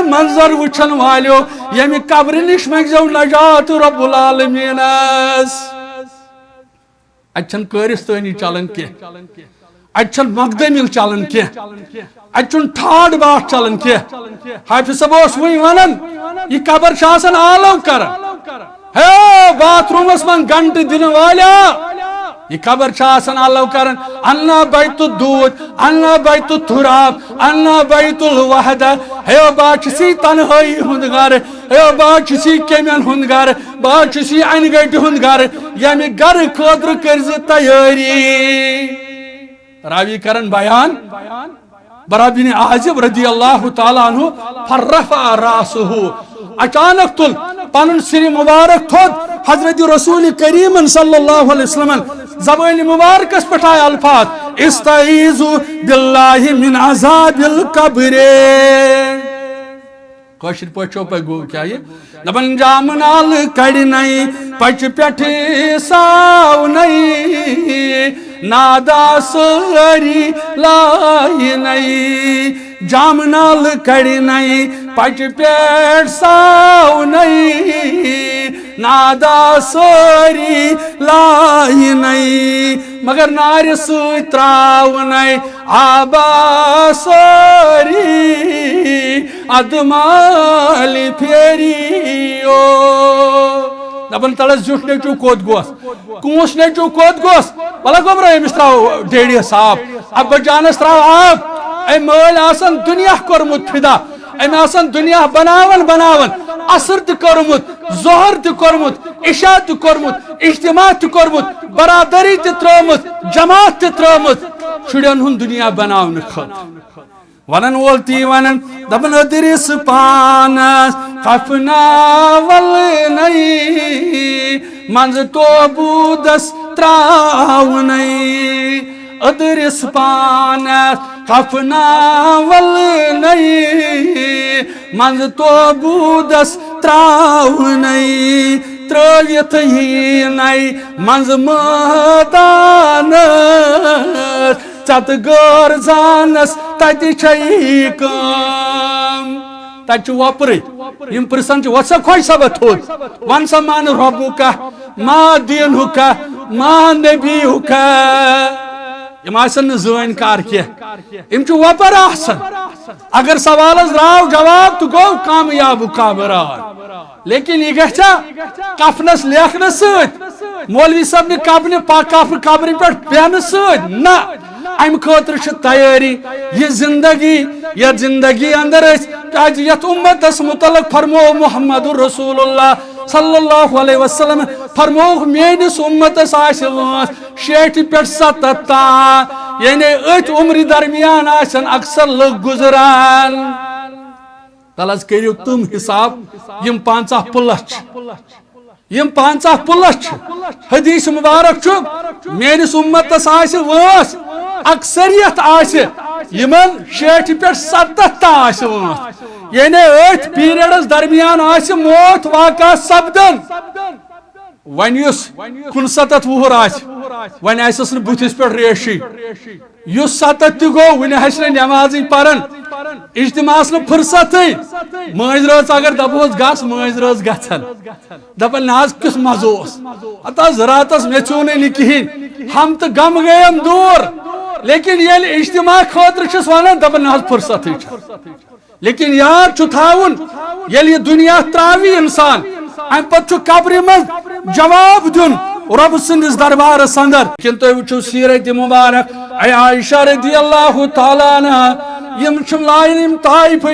منظر وچھن والیو یمی قبر نش منگزو نجات رب العالمین اچھن کارستانی چلن کی اچھن مقدمیل چلن کی اچھن ٹھاڈ باٹ چلن کی حافظ صاحب اس وہی ونن یہ قبر شاسن آلو کرن ہے باتھ رومس من گھنٹ دن والیا یہ قبر شاسن آلو کرن انا بیت الدود انا بیت التراب انا بیت الوحدہ ہے باچسی تنہائی ہندگار ہے باچسی کیمین ہندگار باچسی انگیٹ ہندگار یعنی گر خودر کرز تیاری راوی کرن بیان برا بن عازب رضی اللہ تعالیٰ عنہ فرفع راسہو اچانک تل پنن سری مبارک تھود حضرت رسول کریم صلی اللہ علیہ وسلم زبان مبارک اس پٹھائے الفاظ استعیذوا باللہ من عذاب القبر کوشر پوچھو پہ گو کیا یہ دبن جامنال کڑی نئی پچ پیٹھی ساو نئی نادا سری لائی نئی جامنال کڑی نئی پچ پیٹ ساو نئی نادا سری لائی نئی مگر نار سوئی تراو نئی آبا سری ادمالی پھیریو دبن تلس جوش نیچو کود گوس کونس نیچو کود گوس بلا گمرا امس تراو ڈیڑی صاحب اب جانس تراو آپ اے مول آسن دنیا کرمت فدا ایم آسن دنیا بناون عصر تہ کرمت ظہر تہ کرمت عشاء تہ کرمت اجتماع تہ کرمت برادری تہ ترمت جماعت تہ ترمت شڑین ہن دنیا بناون خط ونن وول تی ونن دبن ادرس پانس خفنا ول نئی منز توبودس تراو نئی ادرس پانس خفنا ول نئی منز توبودس تراو نئی ترلیت ہی نئی منز مدانس چت گر زانس تت چی کم تت وپر یم پرسن وسا خوش سبت تھوت ون سا مان ربو کا ما دینو کا ما نبیو کا یم آسن زین کار کی یم چھ وپر آسن اگر سوالس راو جواب تو گو کامیاب کابران لیکن یہ گھا کفنس لیکھنے ست مولوی صاحب نے قبر پہ بیہن ست نا ام خاطر تیاری یہ زندگی اندر یت امتس متعلق فرمو محمد رسول اللہ صلی اللہ علیہ وسلم فرمو میانس امتس وانس 60 پہ 70 تان یعنی ات عمر درمیان آسن اکثر لوگ گزران تلس کریو تم حساب یم 50 پلس یم 50 پلس حدیث مبارک میانس امتس وانس اکثریت یمن 60 پہ 70 تان وانس یعنی ات پیریڈس درمیان موت واقع سپدن ون 69 وہر ون آس بتس پہ ریشی اس 70 تہ گو ون نماز پران اجتماع فرصت ماض رٲژ اگر دپوس گس ماض رٲژ گژھن دپان نہ کس مزہ ات راتس مے ژوٗنٕے نہٕ کہین ہم تو غم گیم دور لیکن یل اجتماع خاطر چھس ونان دپان نہ فرصت لیکن یاد چھُ تھاوُن یل یہ دنیا تراوی انسان ام پتہ قبر مز جواب دن رب سندس دربارس اندر کن تھی وچھو سیرت مبارک اے عائشہ رضی اللہ تعالیٰ عنہ یم لائن طائف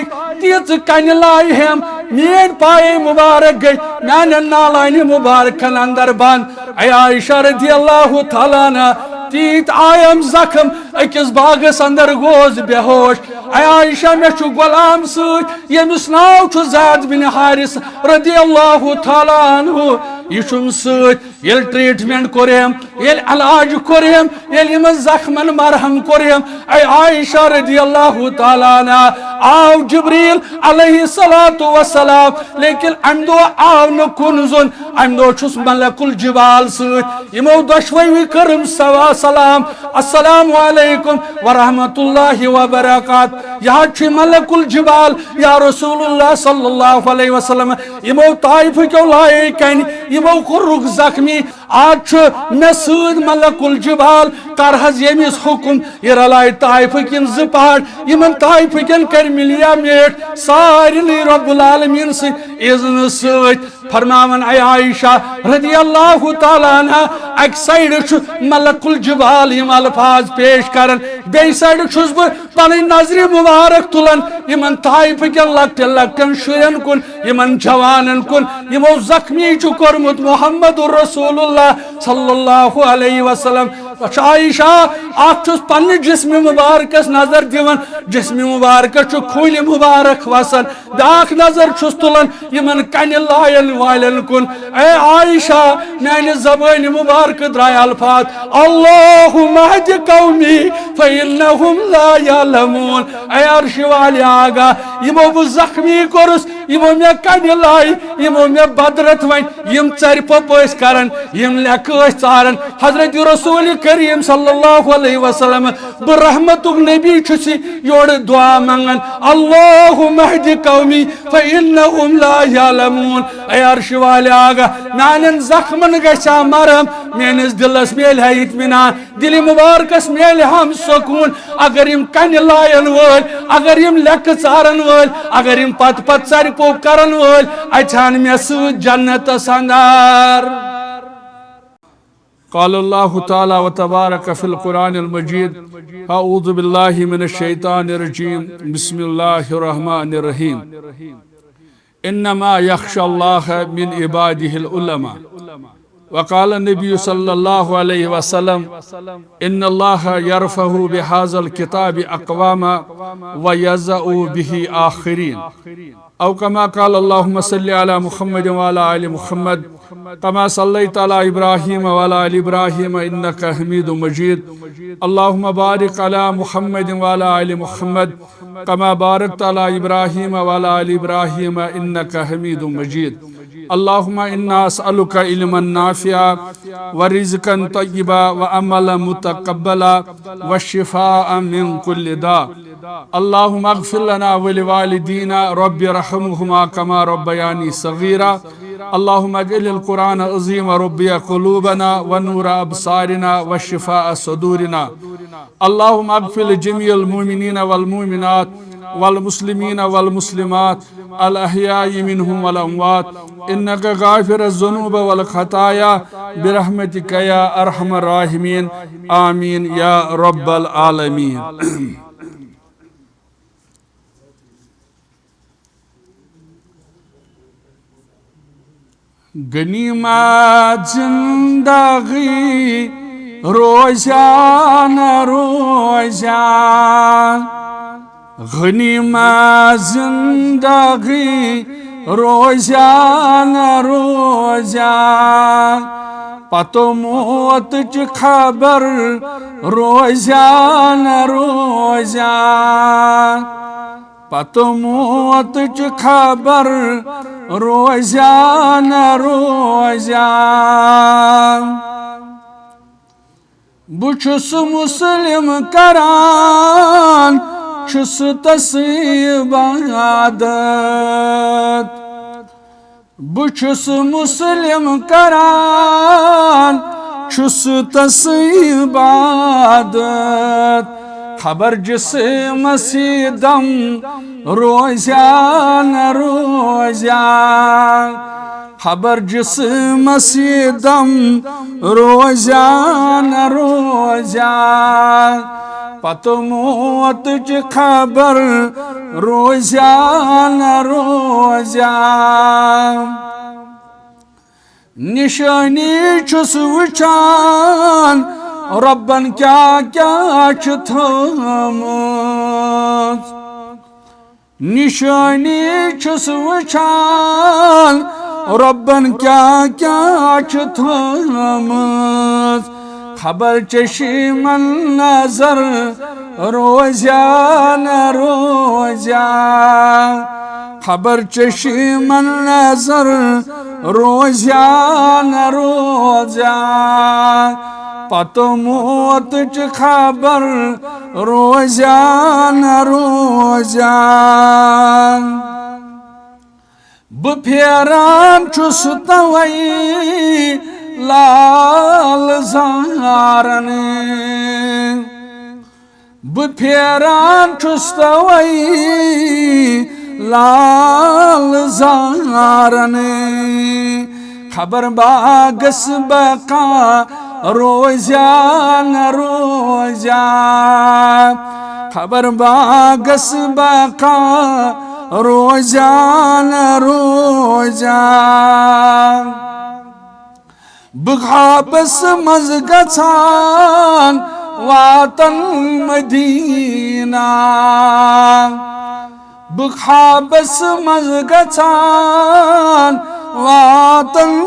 تیز کن لائی ہم مین پائے مبارک گئی میان نالائن مبارکن اندر بند اے عائشہ رضی اللہ تعالیٰ عنہ تیت آیم زخم اکس باغس اندر گوز بے ہوش اے عائشہ میں چھو غلام سوچ یمس ناو چھو زید بن حارث رضی اللہ تعالیٰ عنہ یہ چھم سوچ یل ٹریٹمنٹ کوریم یل علاج کوریم یل یمن زخمن مرہم کوریم اے عائشہ رضی اللہ تعالیٰ عنہ آو جبریل علیہ السلام لیکن ام دو آو نکن زن ام دو چھس ملک الجبال سوت یمو دشوی کرم سوا سلام السلام علیکم ورحمت اللہ وبرکات یا چھ ملک الجبال یا رسول اللہ صلی اللہ علیہ وسلم یمو طائف کیو لائے کن یمو کرک زخمی آج میں سود ملک الجبال کرحز یمیس حکم یہ رلائی طائف کن زپاڑ یمن طائف کن کر ملیا میٹ سارنی رب العالمین سے اذن سوت فرماون اے عائشہ رضی اللہ تعالیٰ عنہ ایک سائیڈ ملک الجبال یم الفاظ پیش کرن بے سائیڈ چھس بہ پنن نظر مبارک تلن یمن طائف کن لکٹن لکٹن شرین کن یمن جوانن کن یمو زخمی چھ کورمت محمد رسول اللہ صلی اللہ علیہ وسلم عائشہ آپ چھس پنہ جسم مبارکس نظر دیون جسم مبارکس چھ کھول مبارک وسن بیاکھ نظر چھس تلن یمن کن لائن والن کن اے عائشہ میانہ زبان مبارک درائے الفاظ اللہم اہد قومی فإنہم لا یعلمون اے عرش والی آگا یمو بہ زخمی کورس یمو میں کن لائی یمو میں بدرت ون یم ژر پپ ٲسۍ کران یم لیکھ ٲسۍ ژاران حضرت رسول کریم صلی اللہ علیہ وسلم برحمتک نبی چھسی یور دعا منگن اللہم اہد قومی فإنہم لا یعلمون اے عرش والے آگا میانن زخمن گژھا مرہم میانس دلس میلہِ ہا اطمینان دل مبارکس میلہِ ہم سکون اگر یم کن لائن وٲلۍ اگر یم لیکھ ژارن وٲلۍ اگر یم پت پت ژر پوپ کرن وٲلۍ اچھان مےٚ سۭتۍ جنتس اندر قال الله تعالى وتبارك في القرآن المجيد أعوذ بالله من الشيطان الرجيم بسم الله الرحمن الرحيم إنما يخشى الله من عباده العلماء وقال النبي صلى الله عليه وسلم إن الله يرفع بهذا الكتاب أقواما ويزع به آخرين أو كما قال اللهم صل على محمد وعلى آل محمد كما صليت على إبراهيم وعلى آل إبراهيم إنك حميد مجيد اللهم بارك على محمد وعلى آل محمد كما باركت على إبراهيم وعلى آل إبراهيم إنك حميد مجيد اللهم إنا أسألك علما نافعا ورزقا طيبا وعملا متقبلا والشفاء من كل داء اللهم اغفر لنا ولوالدينا رب ارحمهما كما ربياني صغيرا اللهم اجعل القرآن عظيم ربي قلوبنا ونور أبصارنا وشفاء صدورنا اللهم اغفر لجميع المؤمنين والمؤمنات والمسلمين والمسلمات الأحياء منهم والأموات إنك غافر الذنوب والخطايا برحمتك يا أرحم الراحمين آمين يا رب العالمين غنیمت زندگی روزان روزان غنیمت زندگی روزان روزان پتو موت چ خبر روزان روزان پتو موت چ خبر روزان روزان بچس مسلم کران چھس تصیب عادت بچس مسلم کران چھس تصیب عادت خبر جسم سیدم روزان روزان خبر جسم سیدم روزان روزان پتو موت چ خبر روزان روزان نشانی چھس وچان ربن کیا چھ تھامت نشانی چھس وچان ربن کیا کیا تھامت خبر چشی من نظر روزیا نہ روزیا خبر چشی من نظر روزیا نہ روزیا پتہ موت چ خبر روزیا نہ روزیا بپھیران چھس توئی لال زارن بپھیران چھس توئی لال زارن خبر باغس بقا روزیا نہ روزیا خبر باغس بقا روزیا نہ روزیا بخابس مز گژھان واتن مدینہ بخابس مز گژھان واتن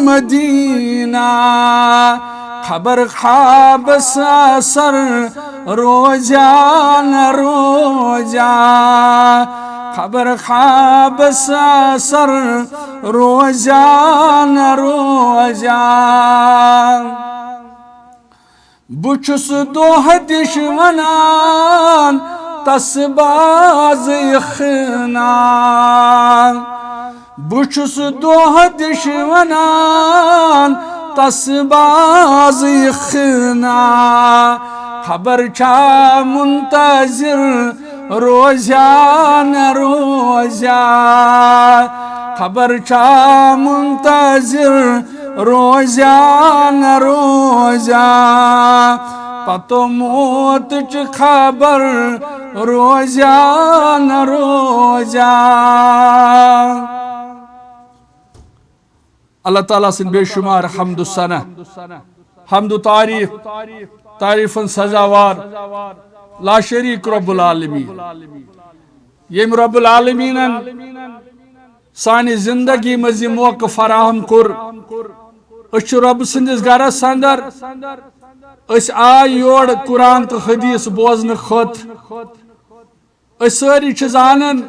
مدینہ خبر خوابس اثر روزیا نہ روزیا خبر خوابس اثر روزیا نہ روزیا بچھس دۄہ دِش ونان تس باز خنان بچھس دۄہ دِش ونان تس باز خنان خبر چھا منتظر روزیا نہ روزیا خبر چھا منتظر روزیا نہ روزیا پتہ موت چ خبر روزیا نہ روزیا اللہ تعالیٰ سن بے شمار حمد و ثنا حمد و تعریفن سزاوار لا شریک رب العالمین یم رب العالمین سانی زندگی مزی موقع فراہم کر اس رب سندس گرس اندر اس آئی یور قرآن تو حدیث بوزن خط اس ساری چھ زانن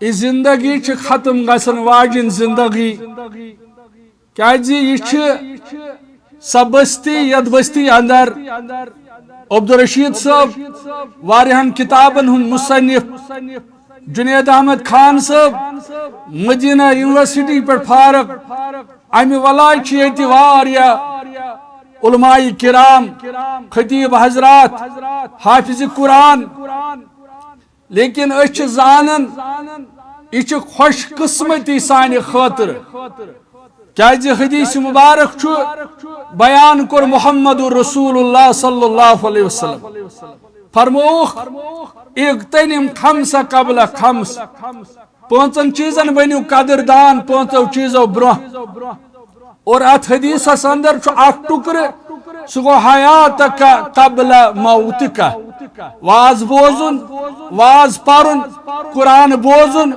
اس زندگی چھ ختم گسن واجن زندگی کیا جی یہ چھ سب بستی ید بستی اندر عبدالرشید صاحب واریہن کتابن ہن مصنف جنید احمد خان صاحب مدینہ یونیورسٹی پر فارغ امی ولائے چیتی واریا علماء کرام خطیب حضرات حافظ قرآن لیکن اچھ زانن یہ خوش قسمتی سانی خاطر کیا حدیث مبارک چھو بیان کر محمد رسول اللہ صلی اللہ علیہ وسلم فرموخ اغتنم خمس قبل خمس پانچن چیزن بنیو قدردان پانچو چیزو برہ اور ات حدیث اندر چھو اخ ٹکر سہ گو حیاتک قبل موتک واز بوزن واز پرن قرآن بوزن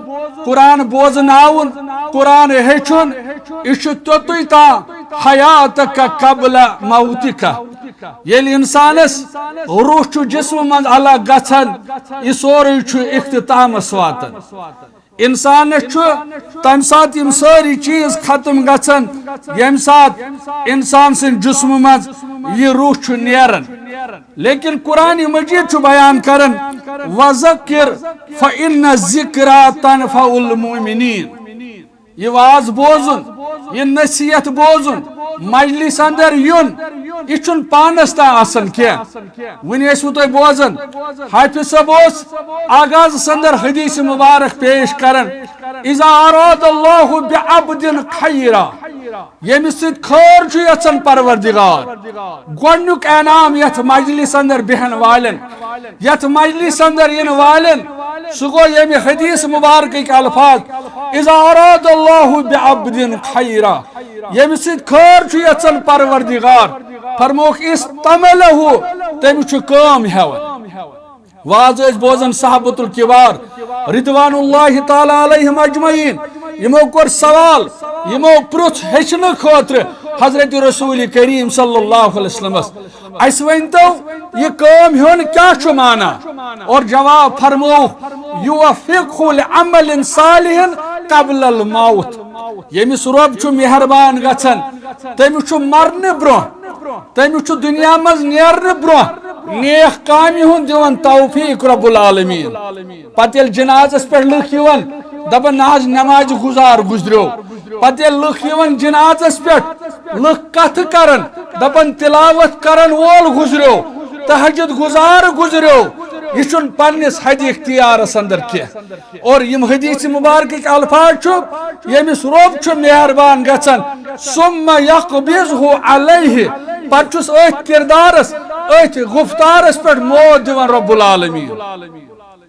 قرآن بوزناون قرآن ہیچن یہ توتی تا حیاتک قبل موتک یل انسانس روح چھ جسم من الگ گژھان یہ سوری چھ اختتامس واتن انسان تم سات یم ساری چیز ختم گژھان یم سات انسان سن جسم مز یہ روح چھ نیران لیکن قرآن مجید چھ بیان کرن وذکر فإن الذکرى تنفع المؤمنین یہ واز بوزن یہ نصیحت بوزن مجلس اندر یون یہ چھن پانس تا آسن کیا ونی اسو تو بوزن حافظ صاحب آغاز سندر حدیث مبارک پیش کرن اذا اراد اللہ بعبد خیرا یم سید خیر چھ یژھان پروردگار گۄڈنیُک انعام یتھ مجلس اندر بہن والن یتھ مجلس اندر ین والن سہ گو یم حدیث مبارک الفاظ اذا اراد اللہ بعبد خیرا یم سید خیر چھ یژھان پروردگار فرموک استعملہ تم چھ کام ہیوان واز اس بوزن صحابۃ الکبار رضوان اللہ تعالی علیہم اجمعین یمو کور سوال یمو پرچھ ہچن خاطر حضرت رسول کریم صلی اللہ علیہ وسلم اس ونتو یہ کام ہون کیا چھ مانا اور جواب فرمو یوفقہ لعمل صالح قبل الموت یمس رب چھ مہربان گژھان تمس چھ مرن برو تمس چھ دنیا مز نیرن برو نیک کامی ہن دیوان توفیق رب العالمین پتہ یل جنازس پہ لکھ یوان دپان ناز نماز گزار گزریو پتہ یل لکھ یوان جنازس پہ لکھ کتھ کرن دپان تلاوت کرن وول گزریو تہجد گزار گزریو یہ چھن پنس حد اختیارس اندر کی اور یم حدیث مبارک الفاظ چھ یمس رب چھ مہربان گژھان ثم یقبضہ علیہ پتہ ات کردارس ات گفتارس پہ موت دیوان رب العالمین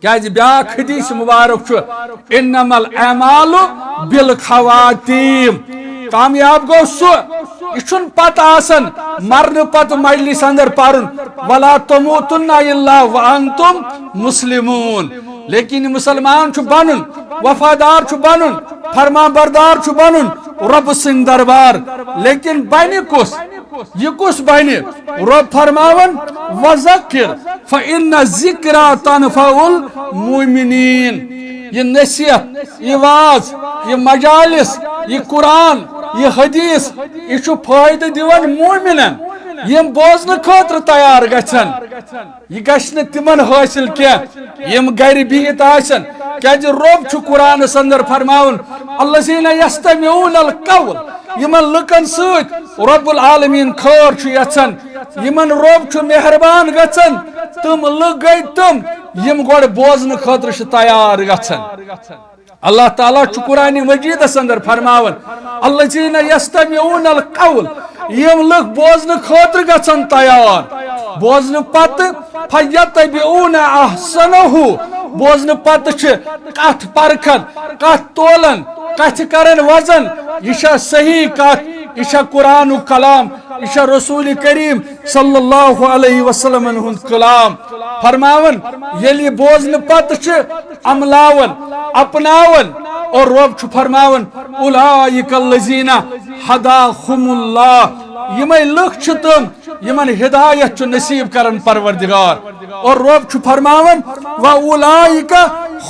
کیازِ بیاکھ حدیث مبارک چھ انما الاعمال بالخواتیم کامیاب گو سو یہ پتہ آسان مرن پتہ مجلس اندر پرن ولا تموتن الا وانتم مسلمون لیکن مسلمان چھ بنن وفادار چھ بنن فرما بردار چھ بنن رب سن دربار لیکن بنی کس یہ کس بنی رب فرماون وذکر فإن الذکرى تنفع المؤمنین یہ نصیحت یہ واز یہ مجالس یہ قرآن یہ حدیث یہ فائدہ دیوان مومنن یم بوزن خاطر تیار گژھن یہ گژھن تمن حاصل کیم گر بہت آسن کیازِ رب چھ قرآنس اندر فرماون الذین یستمعون القول یمن لکن ست رب العالمین خیر چھ یژھان یمن رب چھ مہربان گژھان تم لگ گئی تم یم گوڑ بوزن خاطر چھ تیار گژھان اللہ تعالیٰ چھ قرآن مجیدس اندر فرماون الذین یستمعون القول یم لگ بوزن خاطر گژھان تیار بوزن پتہ فیتبعون احسنہ بوزن پتہ چھ کتھ پرکھن کتھ تولن کتھ کرن وزن یہ صحیح کتھ یہ قرآن و کلام یہ رسول کریم صلی اللہ علیہ وسلم ہند کلام فرماون یلی بوزن پتہ چھ عملاون اپناون اور رب چھ فرماون اولئک الذین ھداھم اللہ یمے لکھ چھ تم یمن ہدایت چھ نصیب کرن پروردگار اور رب چھ فرماون واولئک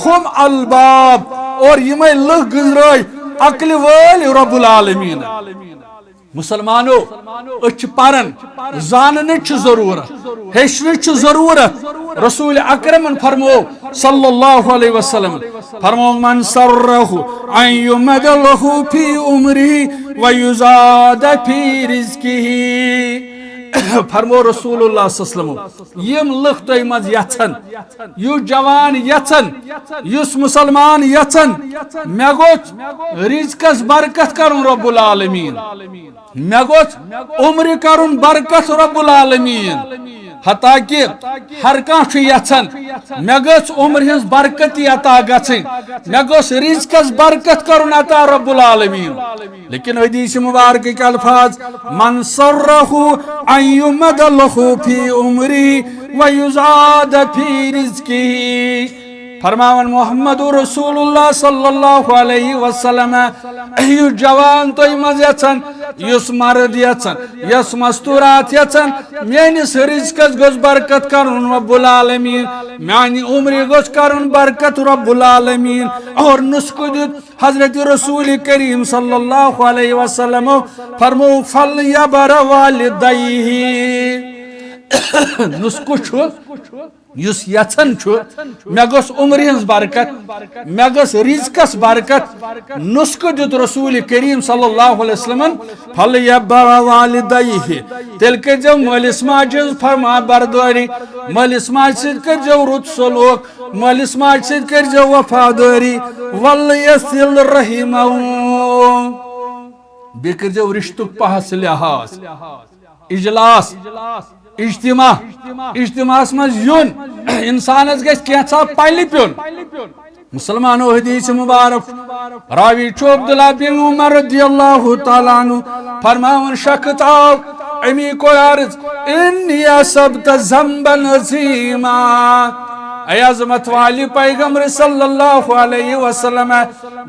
ھم الباب اور یمے لکھ گزرائی عقل وٲلۍ رب العالمین مسلمانو اچھ پرن زانن چھ ضرورت ہیچن چھ ضرورت رسول اکرم فرمو صلی اللہ علیہ وسلم فرمو من سرہ ان یمد لہ فی عمرہ ویزاد فی رزقہ فرمو رسول اللہ صلی اللہ علیہ وسلم یم لکھ تہ مز یژھن یو جوان یژھن یس مسلمان یژھن مے گوچ رزقس برکت کرن رب العالمین مے گوچ عمر کرن برکت رب العالمین حتیٰ کہ ہر کانٛہہ یژھن مے گژھ عمر ہنز برکت عطا گژھن مے گوٚژھ رزقس برکت کرن عطا رب العالمین لیکن حدیث مبارک کے الفاظ من سرہ ان یمد لہ فی عمرہ ویزاد فی رزقہ فرماون محمد رسول اللہ صلی اللہ علیہ وسلم یہ جوان تو مز یژھن یس مرد یژھن یس مستورات یژھن میانس رزقس گوٚژھ برکت کرن رب العالمین میانہ عمر گوٚژھ کرن برکت رب العالمین اور نسخہ دیت حضرت رسول کریم صلی اللہ علیہ وسلم فرمو فلیبر والدیہ نسخہ چھ یس یژھن چھ مے گوٚژھ عمر ہنز برکت مے گوٚژھ رزقس برکت نسخہ دیت رسول کریم صلی اللہ علیہ وسلم فلیبر والدیہ تیل کرزیو مٲلِس ماجہِ ہنز فرما برداری مٲلِس ماجہِ سۭتۍ کرزیو رُت سلوک مٲلِس ماجہِ سۭتۍ کرزیو وفاداری ولیصل رحمہ بیٚیہِ کرزیو رشتُک پہس لحاظ اجلاس اجتماع مز یون انسانس گژھِ کینٛژھا پلہِ پیون مسلمانو حدیث مبارک راوی چھُ عبداللہ بن عمر رضی اللہ تعالیٰ عنہ فرماون شخص آو امی کو عرض انی اصبت ذنبا عظیما اے عظمت والی پیغمبر صلی اللہ علیہ وسلم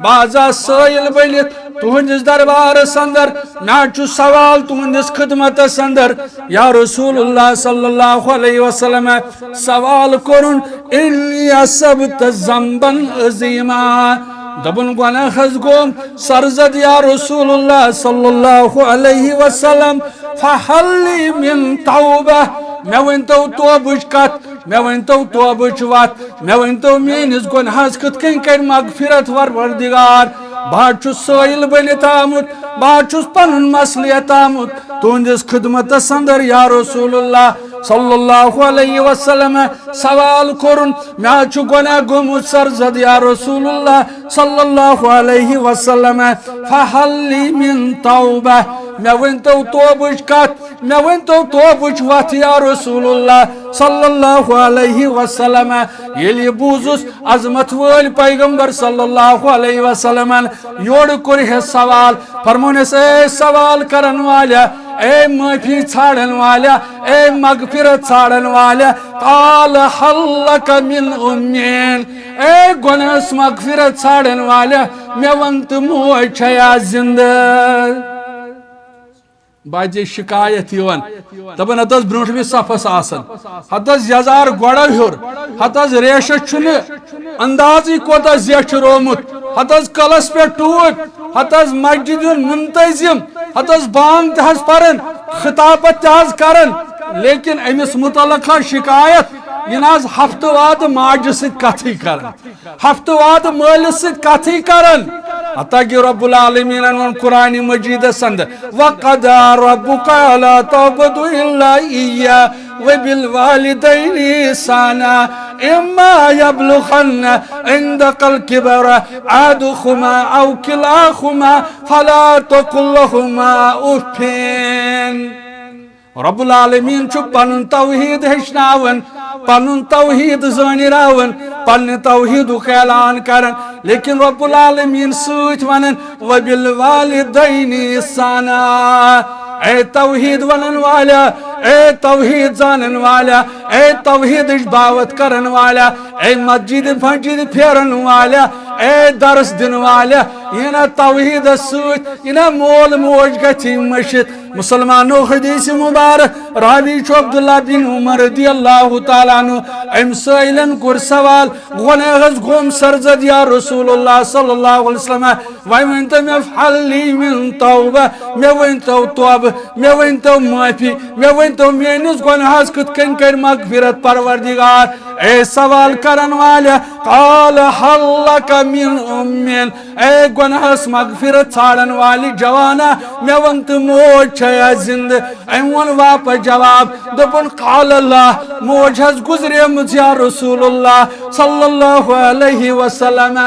بازا سائل بنت تہندس دربار اندر مے سوال تہندس خدمت اندر یا رسول اللہ صلی اللہ علیہ وسلم سوال کرن انی اصبت ذنبا عظیما دبن گناہ گوم سرزد یا رسول اللہ صلی اللہ علیہ وسلم فحل لی من توبہ مے ونتو توبچ کت مے ونتو توبچ وت مے ونتو میانس گناہس کت کن کر مغفرت پروردگار بہت سائل بنت آمت بہت پن مسلت آمت تہندس خدمت اندر یا رسول اللہ صلی اللہ علیہ وسلم سوال کرن مے گناہ گومت سرزد یا رسول اللہ صلی اللہ علیہ وسلم فحل لی من توبہ مے ونتو توبچ کت مے ونتو توبچ وت یا رسول اللہ صلی اللہ علیہ وسلم یلی بوزس عظمت وال پیغمبر صلی اللہ علیہ وسلم یوڑ کرہ سوال فرمونس اے سوال کرن والا اے معافی ژھانڈن والا اے مغفرت ژھانڈن والا قال حل لک من امین اے گناہس مغفرت ژھانڈن والا مے ونت موج چھیا زندہ باجے شکایت یوان دپان ہتس برونٹھ صفس آسان ہتس یزار گوڑا ہیور ہتس ریش چھن اندازی کوتا زیچ رومت ہتس کلس پہ ٹوٹ ہتس مسجد منتظم ہتس بانگ تہس پرن خطابت تہس کرن لیکن امس متعلقہ شکایت یہ ناز ہفتہ واد ماج ست کتھی کرن ہفتہ واد مال ست کتھی کرن حتیٰ کہ رب العالمین ان قرآن مجید سند وَقَدَى رَبُّكَ عَلَىٰ تَعْبُدُ إِلَّا إِيَّاهُ وَبِالْوَالِدَيْنِ إِحْسَانًا إِمَّا يَبْلُغَنَّ عِندَكَ الْكِبَرَ أَحَدُهُمَا أَوْ كِلَاهُمَا فَلَا تَقُل لَّهُمَا أُفٍّ رب العالمین چھ پنن توحید ہچناون پنن توحید زانراون پنن توحید اعلان کرن لیکن رب العالمین سوچ ونن وبالوالدین احسانا اے توحید ونن والا اے توحید زانن والا اے توحید دعوت کرن والا اے مسجد فجد پھیرن والا اے درس دن والا یہ توحید سوچ یہ مول موج گچھی مشت مسلمانوں حدیث مبارک راوی چھ عبداللہ بن عمر رضی اللہ تعالیٰ عنہ ام سائلن کر سوال گناہس گوم سرزد یا رسول اللہ صلی اللہ علیہ وسلم وی ونتو میں فحل لی من توبہ میں ونتو توبہ میں ونتو معافی میں ونتو میانس گناہس کت کن کر مغفرت پروردگار اے سوال کرن والا قال حل لک من امین اے گناہس مغفرت ژھانڈن والی جوانا میں ونت موج چھیا زند ام ون واپس جواب دپن قال اللہ موج ہس گزریمت یا رسول اللہ صلی اللہ علیہ وسلم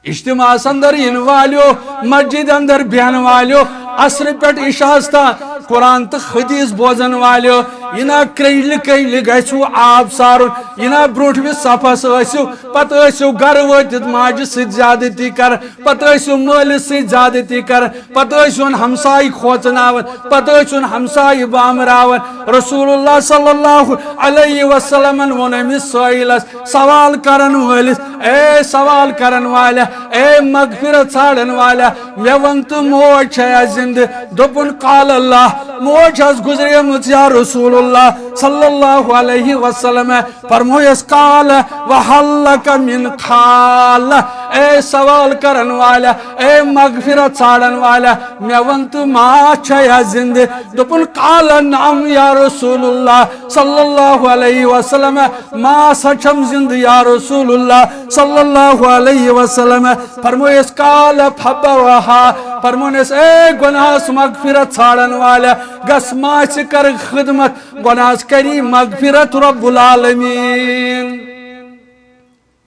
اجتماع اندر ین والیو مسجد اندر بیان والیو عصر پٹ عشاء تا قرآن تو حدیث بوزن والیو یہ کرل کرل گھو آب سارن یہ بروٹ بھی صفس ٲسِو پتہ ٲسِو گھر وٲتِتھ ماجہِ سۭتۍ زیادتی کران پتہ ٲسِو مٲلِس سۭتۍ زیادتی کران پتہ ٲسِوُن ہمساے کھوژناوان پتہ ٲسِوُن ہمساے بامراوان رسول اللہ صلی اللہ علیہ وسلم ووٚن أمِس سٲیلس سوال کرن وٲلِس اے سوال کرن والا اے مغفرت ژھانڈن والا مےٚ وَن تہٕ موج چھیا زندٕ دوٚپُن قال اللہ موج ہس گزریمٕژ یا رسول اللہ صلی اللہ علیہ وسلم فرمویس قال وحل لک من خال اے سوال کرن والا اے مغفرت ژھانڈن والا مےٚ وَن تہٕ ما چھیا زندٕ دوٚپُن قال نعم یا رسول اللہ صلی اللہ علیہ وسلم ما سا چھم زندٕ یا رسول اللہ صلی اللہ علیہ وسلم فرمویس قال فبرها فرمونس اے گناہس مغفرت ژھانڈن والا گس ماچ کر خدمت گناہس کری مغفرت رب العالمین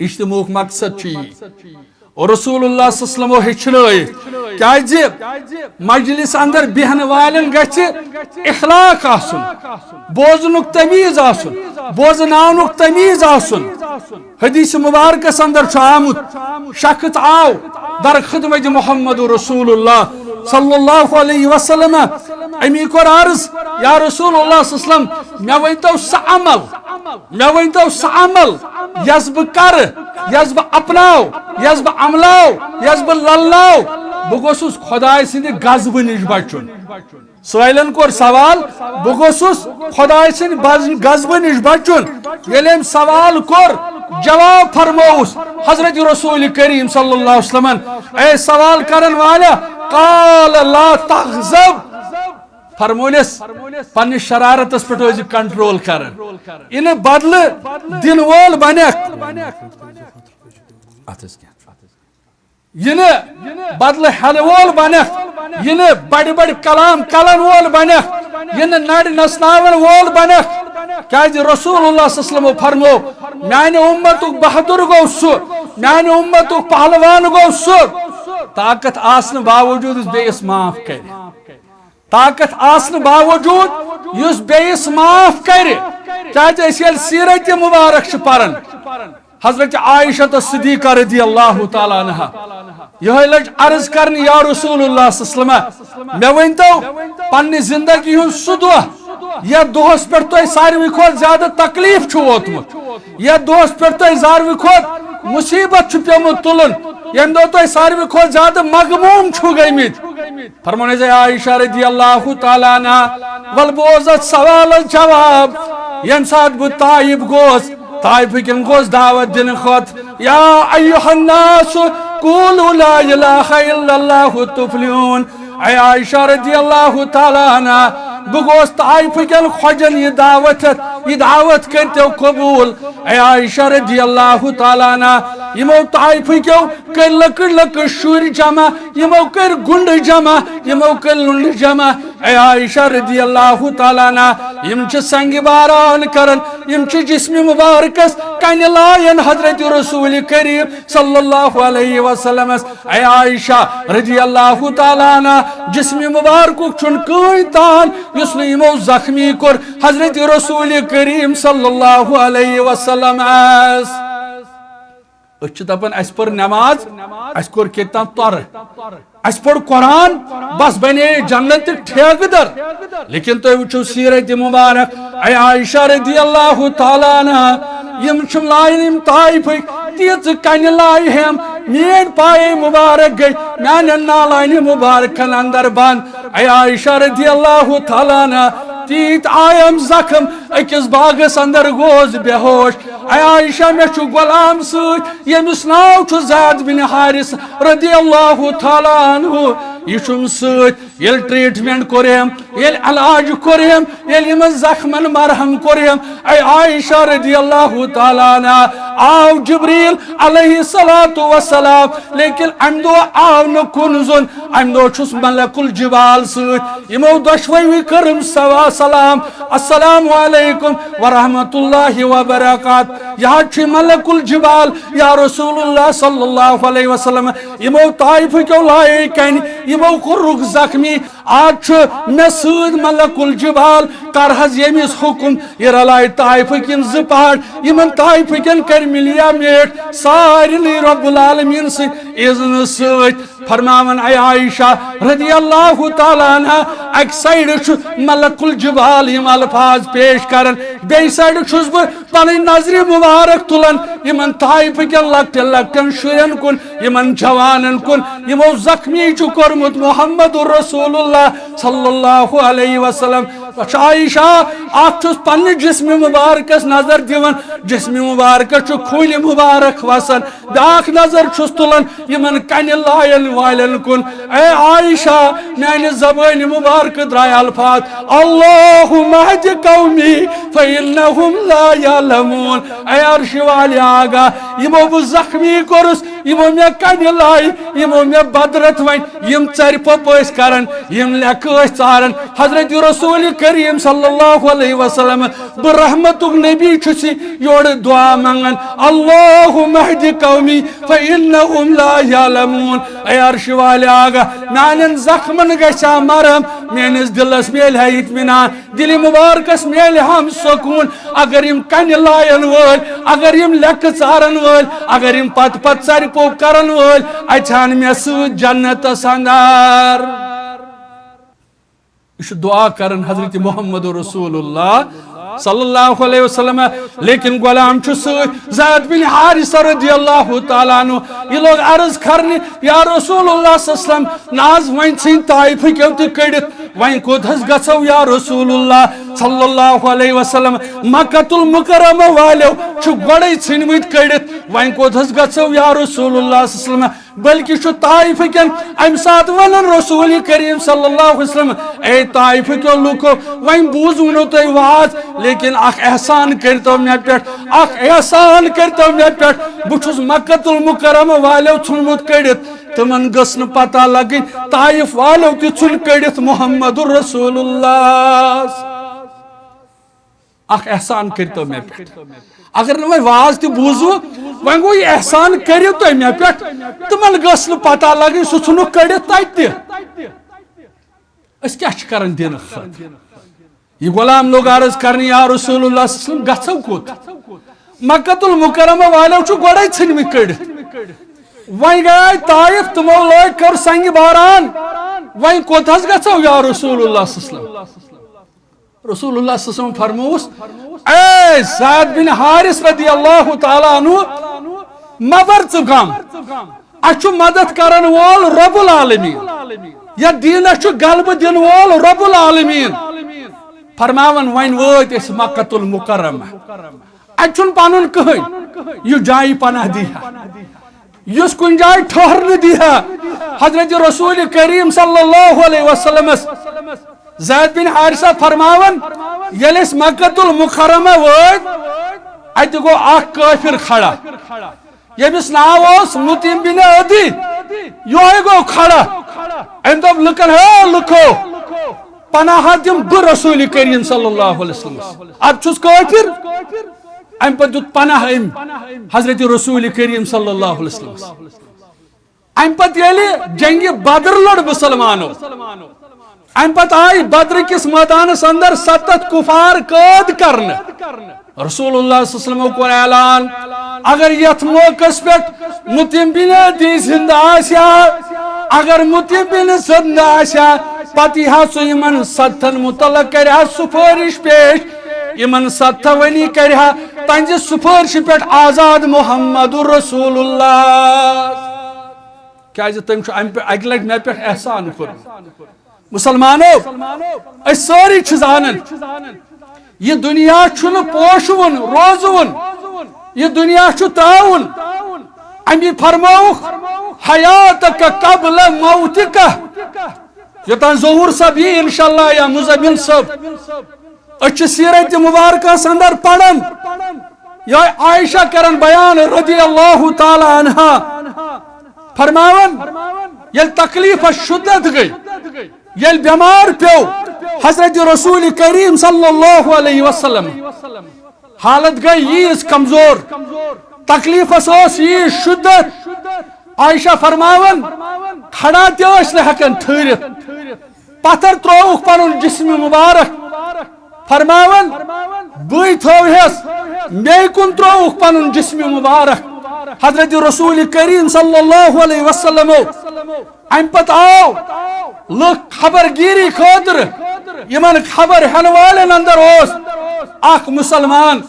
اجتماعک مقصد چی اور رسول اللہ صلی اللہ علیہ وسلم ہچنائت کیا مجلس اندر بہن والن گچھ اخلاق آسن بوزنک تمیز آسن بوزناونک تمیز آسن حدیث مبارکس اندر آمت شخص آو در خدمت محمد رسول اللہ صلی اللہ علیہ وسلم امی کور عرض یا رسول اللہ صلی اللہ علیہ وسلم میں ونتو سا عمل مے ونتو سہ عمل یس بہ کر یس بہ اپناو یس بہ عملاو یس بہ للناو بہ گوسس خدائے سند غضب نش بچن سائلن کور سوال بہ گوسس خدائے سند غضب نش بچن ییٚلہِ أمۍ سوال کور جواب فرموس حضرت رسول کریم صلی اللہ علیہ وسلم اے سوال کرن والا قال لا تغضب فرمونس پنہ شرارتس پہ کنٹرول کرن ان بدل دن وول بنیک یہ بدل ہل وول بنیک یہ بڑ بڑ کلام کلن وول بنیک یہ نڑ نسناون وول بنیک کیازِ رسول اللہ صلی اللہ علیہ وسلم فرمو میانہ امتک بہادر گو سہ میانہ امتک پہلوان گو سہ طاقت آسن باوجود اس بیس معاف کر طاقت آسن باوجود اس بیس معاف کر کیازِ أسۍ ییٚلہِ سیرت مبارک چھ پران حضرت عائشہ صدیقہ رضی اللہ تعالی عنہا یہ لج عرض کرنے یا رسول اللہ صلی اللہ علیہ وسلم مے ونتو پنہ زندگی ہن سہ دۄہ یتھ دۄہس پٮ۪ٹھ تۄہہِ ساروی کھۄتہٕ زیادٕ تکلیف چھُ ووتمُت یتھ دۄہس پٮ۪ٹھ تۄہہِ ساروی کھۄتہٕ مصیبت چھُ پیومُت تُلُن ییٚمہِ دۄہ تۄہہِ ساروی کھۄتہٕ زیادٕ مغموم چھُ گٔمٕتۍ فرمون حضرت عائشہ رضی اللہ تعالی عنہا ول بوز اتھ سوالس جواب ییٚمہِ ساتہٕ بہٕ طائف گوس طائف کٮ۪ن گوس دعوت دِنہٕ خٲطرٕ یا ایُہا الناس قولوا لا الہ الا اللہ تفلحون اے عائشہ رضی اللہ تعالی عنہا بہ گوس طائف کٮ۪ن خۄجن یہ دعوت کرتو قبول اے عائشہ رضی اللہ تعالی عنہا یمو طائف کیو کر لکڑ لکڑ شر جمع یمو کر گنڈ جمع یمو کر لنڈ جمع اے عائشہ رضی اللہ تعالی عنہا یم چھ سنگ باران کرن یم چھ جسم مبارکس کن لائن حضرت رسول کریم صلی اللہ علیہ وسلم اے عائشہ رضی اللہ تعالی عنہا جسم مبارک چھن کئی تان یس نہ یمو زخمی کور حضرت رسول کریم صلی اللہ علیہ وسلم اچھ دپن اس پر نماز اس کور کتنا تر اس پڑھ قرآن بس بنے جنت ٹھیک در لیکن تو وچھو سیرت مبارک اے عائشہ رضی اللہ تعالی عنہا یم چھم لائن یم طائف تیز کن لائی ہم مین پائے مبارک گئی میان نالائن مبارکن اندر بند اے عائشہ رضی اللہ تعالی عنہا تیت آیم زخم اکس باغس اندر گوز بے ہوش اے عائشہ میں چھو غلام سوچ یمس ناو چھو زید بن حارث رضی اللہ تعالی عنہ یہ چھم سوچ یل ٹریٹمنٹ کریم یل علاج کریم یل یمن زخمن مرہم کریم اے عائشہ رضی اللہ تعالی عنہ آو جبریل علیہ السلام لیکن ام دو آو نکنزن ام دو چھس ملک الجبال سوچ یمو دشوی کرم سلام السلام علیکم ورحمت اللہ وبرکاتہ یہاں چھ ملک الجبال یا رسول اللہ صلی اللہ علیہ وسلم یمو طائف کیو لائے کن یمو کرک زخمی آج چھ میں سید ملک الجبال کرحز یمیس حکم یہ رلائی طائف کن زپاڑ یمن طائف کن کر ملیا میٹ سارنی رب العالمین سے اذن سید فرماون اے عائشہ رضی اللہ تعالی عنہ ایک سائیڈ چھ ملک الجبال یم الفاظ پیش کرن بے سائیڈ چھس بہ پنن نظر مبارک تلن یمن طائف کن لکٹن لکٹن شرین کن یمن جوانن کن یمو زخمی چھ کرمت محمد رسول اللہ صلی اللہ علیہ وسلم عائشہ آپ چھس پنہ جسم مبارکس نظر دیون جسم مبارک چھ کھول مبارک وسن بیاکھ نظر چھس تلن یمن کن لائن والن کن اے عائشہ میانہ زبان مبارک درائے الفاظ اللہم اہد قومی فإنہم لا یعلمون اے عرش والی آگا یمو بہ زخمی کرس یمو میں کن لائی یمو میں بدرت ون یم چر پپ اس کرن یم لیک اس ژارن حضرت رسول کریم صلی اللہ علیہ وسلم برحمتک نبی چھسی یور دعا منگن اللہم اہد قومی فإنہم لا یعلمون اے عرش والے آگا میانن زخمن گشا مرم میانس دلس میل ہے اطمینان دل مبارکس میل ہم سکون اگر یم کن لائن ول اگر یم لیک ژارن ول اگر یم پت پت سر پوپ کرن ول اچھان میں سود جنت اندر یہ دعا کرن حضرت محمد رسول اللہ صلی اللہ علیہ وسلم لیکن غلام چھ ست زید بن حارثہ رضی اللہ تعالیٰ عنہ یہ لوگ عرض کرنے یا رسول اللہ صلی اللہ علیہ وسلم ناز وین ژھن طائف کیو تہ کڑت وین کوت حظ گژھو یا رسول اللہ صلی اللہ علیہ وسلم مکۃ المکرمہ والیو چھ گۄڈے ژھنمت کڑت وین کوت حظ گژھو یا رسول اللہ صلی اللہ علیہ وسلم بلکہ چھ طائف کن ام سات ونن رسول کریم صلی اللہ علیہ وسلم اے طائف کیو لوکو وین بوزونو تہ واز لیکن اخ احسان کرتو مے پٹھ اخ احسان کرتو مے پٹھ بچھس مکۃ المکرمہ والیو ژھنمت کڑت تمن گسن پتہ لگن طائف والو تہ ژھن کڑت محمد رسول اللہ اخ احسان کرتو مے پٹھ اگر نہ واز تہ بوزو وۄنۍ گوٚو یہِ احسان کٔرِو تُہۍ مےٚ پٮ۪ٹھ تِمن گٔژھ نہٕ پتہ لگٕنۍ سُہ ژھُنُکھ کٔڑِتھ تتہِ أسۍ کیٛاہ چھِ کران دِنہٕ خٲطرٕ یہ غلام لوگ عرض کرنے یا رسول اللہ صلی اللہ علیہ وسلم گژھو کوٚت مکۃ المکرمہ والیو چھُ گۄڈے ژھٕنمٕتۍ کٔڑِتھ وۄنۍ گٔیے طائف تِمو لٲگۍ کوٚر سنگہِ باران وۄنۍ کوٚت حظ گژھو یا رسول اللہ صلی اللہ علیہ وسلم رسول اللہ صلی اللہ علیہ وسلم فرموس اے زید بن حارث رضی اللہ تعالیٰ عنہ مبر ژٕ غم اَسہِ چھُ مدد کرن وول رب العالمین یا دینس چھُ غلبہ دن وول رب العالمین فرماون وۄنۍ وٲتۍ أسۍ مکۃ المکرمہ اتہِ چھُنہٕ پنُن کٕہٕنۍ یہِ جایہِ پناہ دیہا یُس کُنہِ جایہِ ٹھہرنہٕ دیہا حضرت رسول کریم صلی اللہ علیہ وسلم زید بن حارثہ فرماون ییٚلہِ أسۍ مکۃ المکرمہ وٲتۍ اتہِ گوٚو اکھ کٲفر کھڑا ییٚمِس ناو اوس مطعم بن عدی یہوے گوٚو کھڑا أمۍ دوٚپ لُکن ہے لُکو پناہ دِم بہٕ رسول کریم صلی اللہ علیہ وسلم اتھ چھُس کٲفر امہِ پتہٕ دیُت پناہ أمۍ حضرت رسول کریم صلی اللہ علیہ وسلم امہِ پتہٕ ییٚلہِ جنگہِ بدر لوٚڑ مسلمانو ام پتہ آئی بدر کس میدانس اندر 7 کفار قید کرنے رسول اللہ صلی اللہ علیہ وسلم کو اعلان اگر یت موقع پہ مطعم بن عدی زندہ آسیا اگر مطعم بن زندہ آسیا پتہ سو یمن 7 متعلق کرا سفارش پیش یمن 7 ونی کرا تنج سفارش پہ آزاد محمد رسول اللہ کیا تم اکہ لٹ مے پہ احسان کور مسلمانو اس ساری زانن یہ دنیا چھن پوشون روزون یہ دنیا چھ تراون امی فرموخ حیاتک قبل موتک یوتان ظہور صاحب یہ انشاءاللہ یا مزمل صاحب اچھ سیرت مبارکہ اندر پڑھن یا عائشہ کرن بیان رضی اللہ تعالی عنہ فرماون یل تکلیف شدت گئی یل بیمار پیو حضرت رسول کریم صلی اللہ علیہ وسلم حالت گئی یہ کمزور تکلیف اس یہ شدت عائشہ فرماون کھڑا تیوش لہکن تھیرت پتھر تروخ پنن جسم مبارک فرماون بوئی تھوہس میں کن تروخ پنن جسم مبارک حضرت رسول کریم صلی اللہ علیہ وسلم ام پت آو لوگ خبر گیری خاطر یمن خبر ہن والن اندر اوس اخ مسلمان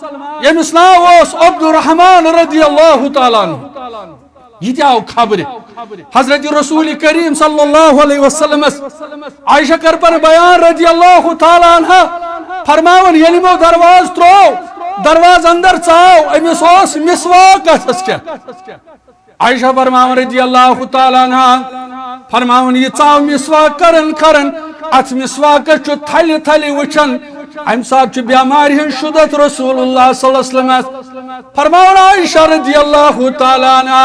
یمس ناو اوس عبد الرحمن رضی اللہ تعالیٰ عنہ یہ تہ آو خبر حضرت رسول کریم صلی اللہ علیہ وسلم عائشہ کر پر بیان رضی اللہ تعالیٰ عنہ فرماون یلمو درواز ترو درواز اندر ژاو امس اوس مسواک اتھس کیا عائشہ فرماون رضی اللہ تعالیٰ عنہ فرماون یہ ژاو مسواک کرن ات مسواک چھ تھلی تھلی وچھن ام سات چھ بیمار ہن شدت رسول اللہ صلی اللہ علیہ وسلم فرماون عائشہ رضی اللہ تعالیٰ عنہ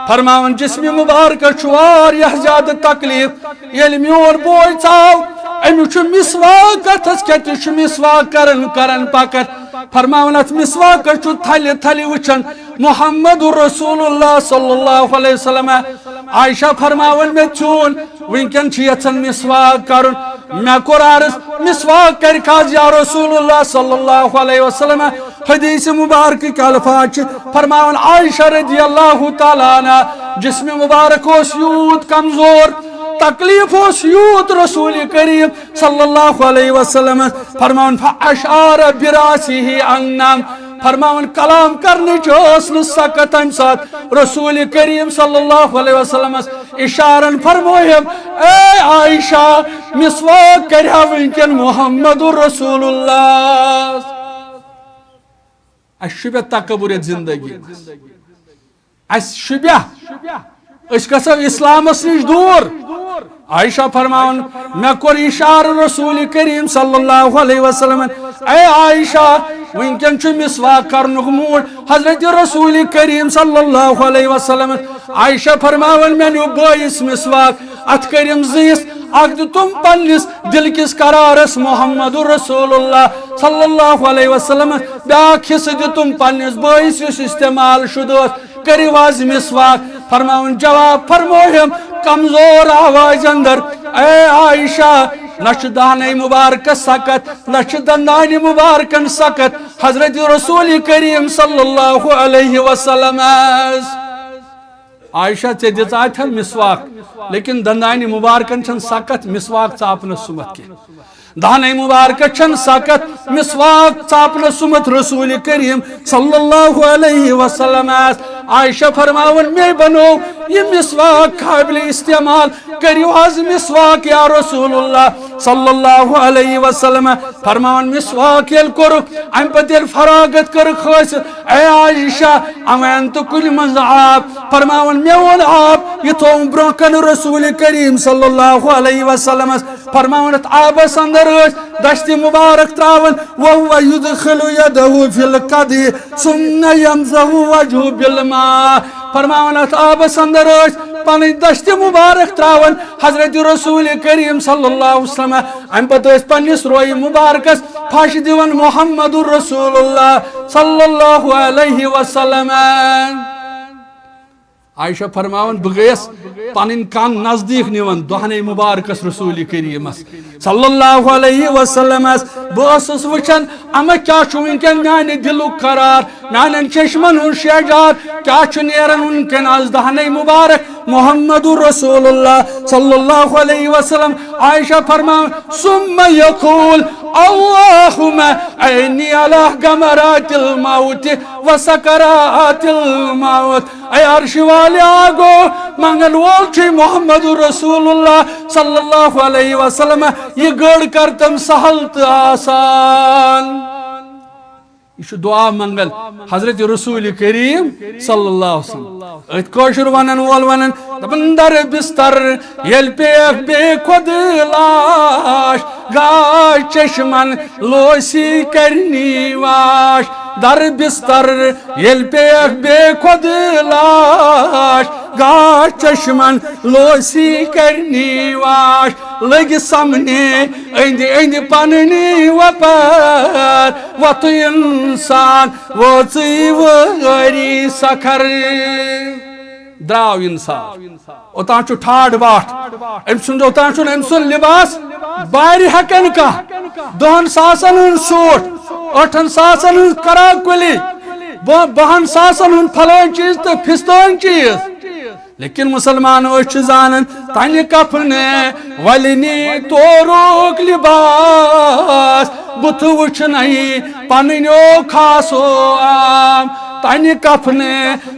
فرماون جسم مبارک چھ واریاہ زیادہ تکلیف یل میون بوئی ژاو امی چھ مسواک اتھس کیا چھ مسواک کرن پکت فرماون ات مسواک چھ تھلی تھلی وچھن محمد رسول اللہ صلی اللہ علیہ وسلم عائشہ فرماون میں چون ونکن چھ یژھان مسواک کرن میں کور عرض مسواک کر کاز یا رسول اللہ صلی اللہ علیہ وسلم حدیث مبارک کے الفاظ فرماون عائشہ رضی اللہ تعالیٰ عنہ جسم مبارک اوس یوت کمزور تکلیف اس یوت رسول کریم صلی اللہ علیہ وسلم فرمان فاشار براسی انم فرمان کلام کرنے چوس نسکت ام سات رسول کریم صلی اللہ علیہ وسلم اشارن فرمویم اے عائشہ مسواک کریا ونکن محمد رسول اللہ اس شبہ تکبریت زندگی اس شبہ اس گژھو اسلامس نش دور عائشہ فرمان میں کور اشار رسول کریم صلی اللہ علیہ وسلم اے عائشہ ونکن چھ مسواک کرنک موڈ حضرت رسول کریم صلی اللہ علیہ وسلم عائشہ فرمان میں نیو بائیس مسواک ات کریم زیس اک تم پنس دل کس قرارس محمد رسول اللہ صلی اللہ علیہ وسلم بیاکھ حصہ دتم پنس بائیس یس استعمال شدہ کریو آز مسواک فرماون جواب فرموہم کمزور آواز اندر اے عائشہ نش دہنے مبارک سکت نش دندان مبارکن سکت حضرت رسول کریم صلی اللہ علیہ وسلم عائشہ ژے دژاتھ مسواک لیکن دندان مبارکن چھن سکت مسواک ژاپنس سمت کی دہنے مبارک چھن سکت مسواک ژاپنس سمت رسول کریم صلی اللہ علیہ وسلم عائشہ فرماون میں بنو یہ مسواک قابل استعمال کریو آز مسواک یا رسول اللہ صلی اللہ علیہ وسلم فرماون مسواک یل کرک ام پت یل فراغت کرک خاص اے عائشہ امین تو کل منز آب فرماون میون آب یہ تو برکن رسول کریم صلی اللہ علیہ وسلم فرماون آبس اندر دشت مبارک تراون وهو يدخل يده في القدح ثم يمسح وجهه بالماء فرماون آبس اندر پن دشت مبارک تراون حضرت رسول کریم صلی اللہ علیہ وسلم ام پتہ پنس روی مبارکس پھش دیون محمد رسول اللہ صلی اللہ علیہ وسلم عائشہ فرماون بگیس پنن کان نزدیک نیون دہنے مبارکس رسول کریم صلی اللہ علیہ وسلم بس وچن اما کیا ونکن میانہ دلک قرار میانن چشمن ہن شجار کیا نیرن ونکن از دہنے مبارک محمد رسول اللہ صلی اللہ علیہ وسلم عائشہ فرماون ثم یقول اللہم عینی علی غمرات الموت وسکرات الموت اے عرش والے آگو منگل وول چھ محمد رسول اللہ صلی اللہ علیہ وسلم یہ گڑ کرتم سہل تو آسان یہ دعا منگل حضرت رسول کریم صلی اللہ علیہ وسلم ات کوشر ونن وول ونن دپن در بستر یل پیک بے خود لاش گاش چشمن لوسی کرنی واش در بستر یل پیک بے خود لاش گاش چشمن لوسی کرنی واش لگ سمنے اند پننی وپر وط انسان ووچی وری سکھر دراو انسان اوتان چھ ٹھاڈ باٹھ ام سن اوتان چھ ام سن لباس باری ہکن کا دہن ساسن ہن سوٹ اٹھن ساسن ہن کرا کلی بہن ساسن ہن پھلان چیز تو پھستان چیز لیکن مسلمان اوچ زانن تانی کفنے ولنی توروک لباس بت وچھنائی پننیو خاصو عام تانی کفنے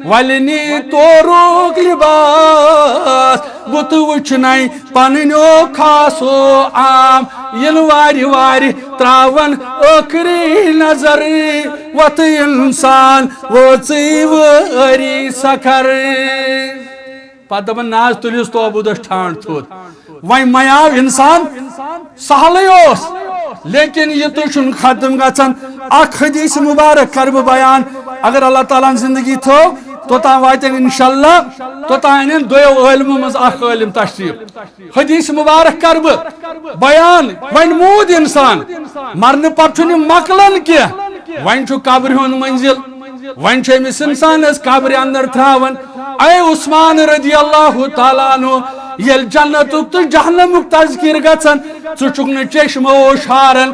ولنی توروک لباس بت وچھنائی پننیو خاصو عام ین واری واری تراون اخری نظر وط انسان ووچی وری سکھر پتہ دپن ناز تلیس توبودس ٹھانڈ تھوت وی میاو انسان سہلے اوس لیکن یہ تو چھن ختم گژھان اخ حدیث مبارک کر بہ بیان اگر اللہ تعالیٰ زندگی تھو توتان واتن انشاءاللہ توتان ان دویو علم مز اخ علم تشریف حدیث مبارک کر بہ بیان ون مود انسان مرن پتہ چھن مکلن کی ون چھ قبر ہن منزل ون چھ امس انسانس قبر اندر تراون اے عثمان رضی اللہ تعالیٰ عنہ یل جنتک تو جہنمک تذکر گژھان ژٕ چھُکھ نہٕ چشموش ہارن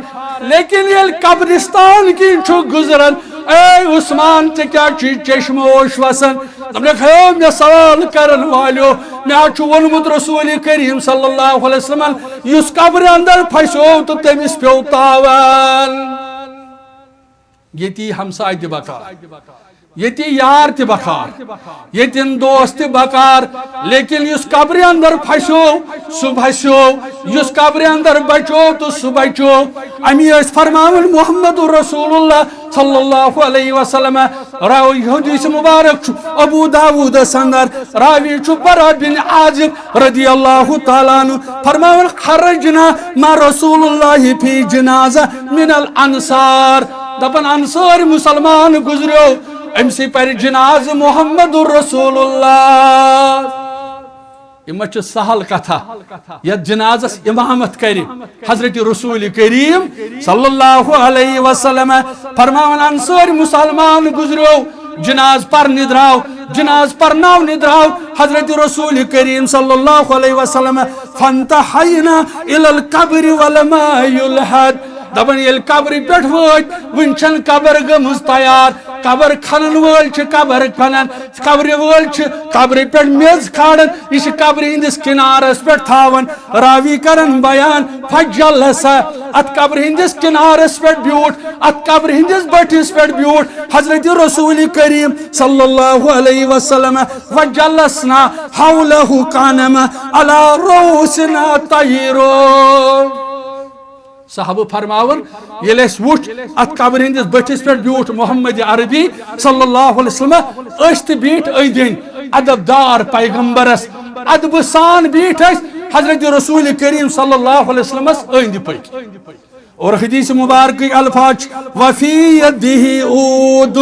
لیکن یل قبرستان کن چھُکھ گزران اے عثمان ژےٚ کیٛاہ چھُے چشموش وسان دپنے کھیو میں سوال کرن والیو میں چھو ونمت رسول کریم صلی اللہ علیہ وسلم یس قبر اندر پھسو تو تمس پیو تاوان یتی ہمسائے تہ بکار یتی یار تہ بکار یتن دوست تہ بکار لیکن یس قبر اندر پھسو سہ پھسو یس قبر اندر بچو تو سہ بچو امی اس فرماون محمد رسول اللہ صلی اللہ علیہ وسلم راوی حدیث مبارک ابو داود اندر راوی برا بن عازب رضی اللہ تعالیٰ عنہ فرماون خرجنا ما رسول اللہ فی جنازہ من الانصار دپن انصار مسلمان گزریو امسی پر جناز محمد رسول اللہ یہ سہل کتھا یت جنازس امامت کری حضرت رسول کریم صلی اللہ علیہ وسلم فرماون انصار مسلمان گزریو جناز پر ندراو جناز پر ناو ندراو حضرت رسول کریم صلی اللہ علیہ وسلم فانتحینا الى القبر ولما یلحد دپن یل قبر پہ وت ون قبر گمز تیار قبر کھنن ول قبر کھنان قبر ول قبر پہ میز کھاڑن یہ قبر ہندس کنارس پہ تھاون راوی کرن بیان فجلس ات قبر ہندس کنارس پہ بیوٹ ات قبر ہندس بٹس پہ بیوٹ حضرت رسول کریم صلی اللہ علیہ وسلم فجلسنا حوله کانما علی رؤوسنا طیرون صحابہ فرماون یل اس وچ ات قبر ہندس بٹس پہ بیوٹ محمد عربی صلی اللہ علیہ وسلم اشت بیٹ ایدین ادب دار پیغمبرس ادب سان بیٹ حضرت رسول کریم صلی اللہ علیہ وسلم اند پک اور حدیث مبارک الفاظ وفی یدہ عود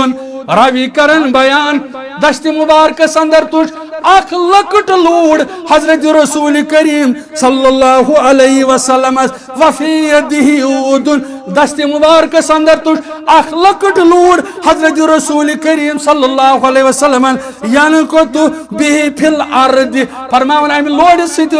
راوی کرن بیان دست مبارک اندر تج اخ لکٹ لوڑ حضرت رسول کریم صلی اللہ علیہ وسلم وفی یدہ عود دست مبارک اندر تج اخ لکٹ لوڑ حضرت رسول کریم صلی اللہ علیہ وسلم ینکت بہ فی الارض فرماون امہ لوڑ ست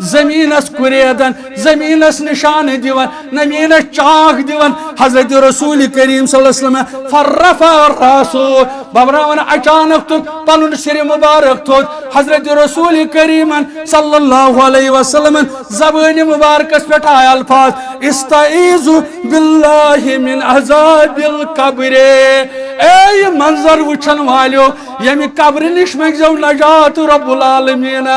زمینس کریدن زمینس نشان دیون زمینس چاک دیون حضرت رسول کریم صلی اللہ علیہ وسلم فرفع راسو بابراون اچانک تو پنن سر مبارک تو حضرت رسول کریم صلی اللہ علیہ وسلم زبان مبارکس پہ آئے الفاظ استعیذ باللہ من عذاب القبر اے منظر وچھن والیو یمی قبر نش مگزو نجات رب العالمین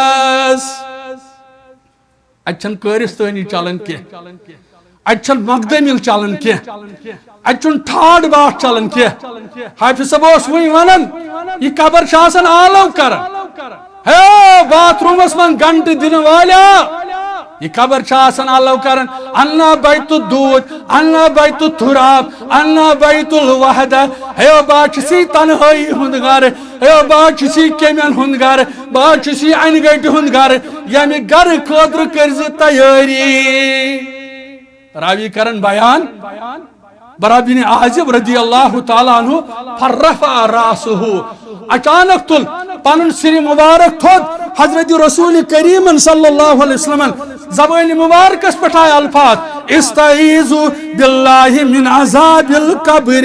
اچھن کارستانی چلن کی اچھن مقدمیل چلن کی اچھن ٹھاڑ باٹ چلن کی حافظ صاحب اس وہی ونن یہ قبر شاسن آلو کرن ہے باتھ رومس من گھنٹ دن والا یہ قبر شاسن آلو کرن انا بیت الدود انا بیت التراب انا بیت الوحدہ ہے باچسی تنہائی ہندگار ہے باچسی کیمین ہندگار باچسی انگیٹ ہندگار یعنی گر خاطر کرز تیاری راوی کرن بیان برا بن عازب رضی اللہ تعالیٰ عنہ فرفع راسہ اچانک تل پنن سر مبارک تھود حضرت رسول کریم صلی اللہ علیہ وسلم زبان مبارکس پہ آئے الفاظ استعیذ باللہ من عذاب القبر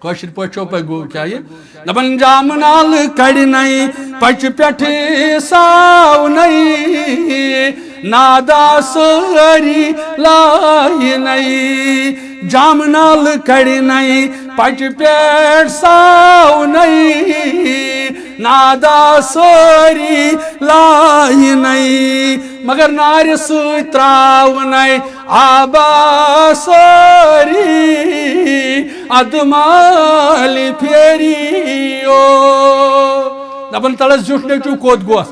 کاشر پوچھو پہ گو کیا یہ دبن جام نال کڑ نئی پچ پیٹھ ساو نئی نادا سری لائی نئی جام نال کڑ نئی پچ پیٹ ساو نئی نادا سری لائی نئی مگر نار ستراو نئی آبا سری ادمال پھیریو دپن تلس زیوٹ نیچو کود گوس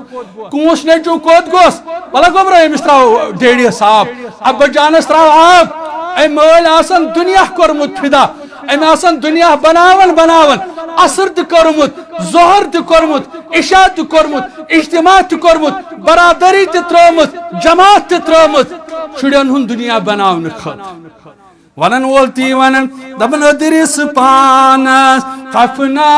کونس نیچو کود گوس بلا گوبرا امس تراو ڈیڑی صاف ابا جانس تراو آپ اے مول آسن دنیا کرمت فدا ایم آسن دنیا بناون عصر تہ کرمت ظہر تہ کرمت عشاء تہ کرمت اجتماع تہ کرمت برادری تہ ترمت جماعت تہ ترمت شڑین ہن دنیا بناون خاطر ونن وولتی ونن دپن ادرس پانس کفنا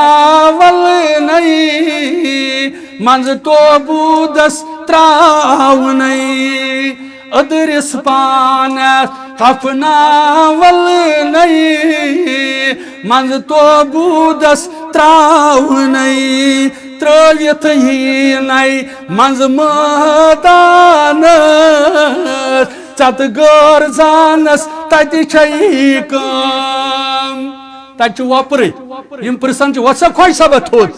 ول نئی منز توبودس تراو نئی ادرس پانس کفناول نئی منز توبودس تراونئی ترٲوِتھ یی نئی منز مٲدانس ژت غٲر زانس تتہِ چھیی کٲم تتہِ چھُ وۄپرٕے یِم پرژھان چھِ وۄتھ سا خۄش صبح تھوٚد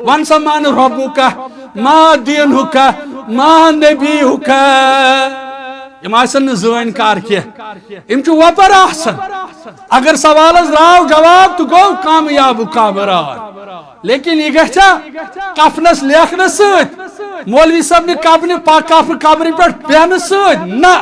ون سا مان رۄبُکا ما دیٖنُکا ما نبیُکا یِم آسن نہٕ زٲنۍ کار کینٛہہ یِم چھِ وۄپر آسان اگر سوالس درٛاو جواب تہٕ گوٚو کامیابُک خبرات لیکن یہ گژھا کفنس لیکھنہٕ سۭتۍ مولوی صٲب نہِ کفنہِ قبرِ پٮ۪ٹھ بیٚہنہٕ سۭتۍ نہ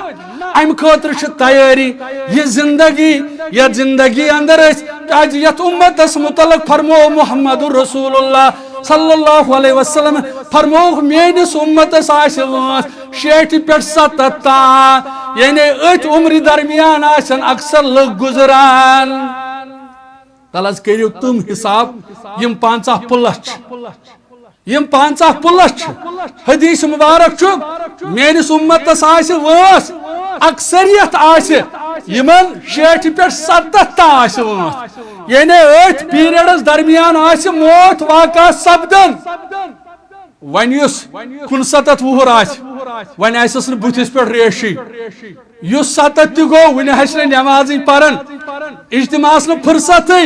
امہ خٲطرٕ چھِ تیٲری یہ زندگی یتھ زندگی اندر أسۍ کیٛازِ یتھ اُمتس متعلق فرمو محمد رسول اللہ صلی اللہ علیہ وسلم فرمووُکھ میٲنِس اُمتس آسہِ وٲنٛس 60 پٮ۪ٹھ 70 تام یعنی أتھۍ عمرِ درمیان آسن اکثر لُکھ گُزران تل حظ کٔرِو تِم حساب یِم 50 پلس چھِ یم 50 پلس چھِ حدیث مبارک چھُ میٲنِس اُمتس آسہِ وٲنٛس اکثریت آسہِ یمن 60 پٮ۪ٹھ 70 تام آسہِ وٲنٛس یعنی أتھۍ پیریڈس درمیان آسہِ موت واقع سپدان ون یُس 69 وُہُر آسہِ ون آسٮ۪س نہٕ بُتھِس پٮ۪ٹھ ریشی یُس 70 تہِ گوٚو وُنہِ آسہِ نہٕ نٮ۪مازٕے پران اجتماعس نہٕ فرصتٕے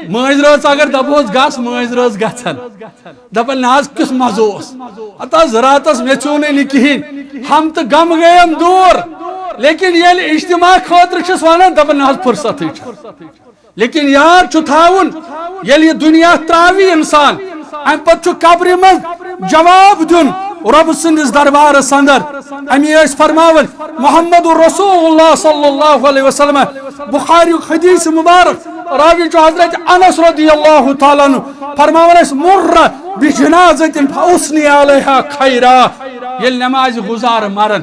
مٲنٛزۍ رٲژ اگر دپہوس گژھ مٲنٛزۍ رٲژ گژھان دپان نہ حظ کیُتھ مزٕ اوس ہتہٕ حظ راتس مےٚ ژیوٗنٕے نہٕ کِہیٖنۍ ہم تہٕ غم گٔیم دوٗر لیکن ییٚلہِ اجتماع خٲطرٕ چھِس ونان دپان نہ حظ فرصتٕے چھِ لیکن یاد چھُ تھاوُن ییٚلہِ یہِ دُنیا ترٛاوِ انسان امہِ پتہٕ چھُ قبرِ منٛز جواب دیُن رب سٕنٛدِس دربارس اندر امی ٲسۍ فرماوان محمد رسول اللہ صلی اللہ علیہ وسلم بخاریُک حدیث مبارک راوی چھُ حضرت انس رضی اللہ تعالیٰ عنہ فرماوان ٲسۍ مُرَّ بِجنازۃ فاثنی علیہا خیرا ییٚلہِ نمازِ گُزار مرن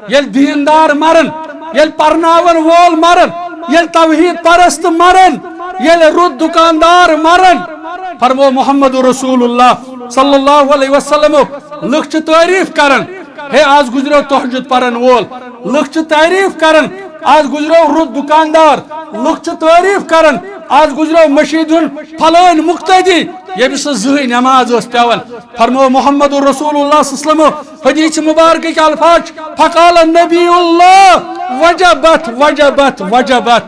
ییٚلہِ دیندار مرن ییٚلہِ پرناون وول مرن ییٚلہِ توحید پرست مرن ییٚلہِ رُت دکاندار مرن فرمو محمد رسول اللہ صلی اللہ علیہ وسلم لُکھ چھِ تعریف کران ہے آز گزریو تہجد پرن وول لُکھ چھِ تعریف کران آز گزریو رُت دکاندار لُکھ چھِ تعریف کران آز گزریو مشیٖد ہُنٛد فلٲنۍ مقتدی ییٚمِس نہٕ زٕہٕنۍ نٮ۪ماز ٲس پٮ۪وان فرمو محمد رسول اللہ صلی اللہ علیہ وسلم حدیث مبارکٕکۍ الفاظ چھِ فقال النبی اللہ وجبت وجبت وجبت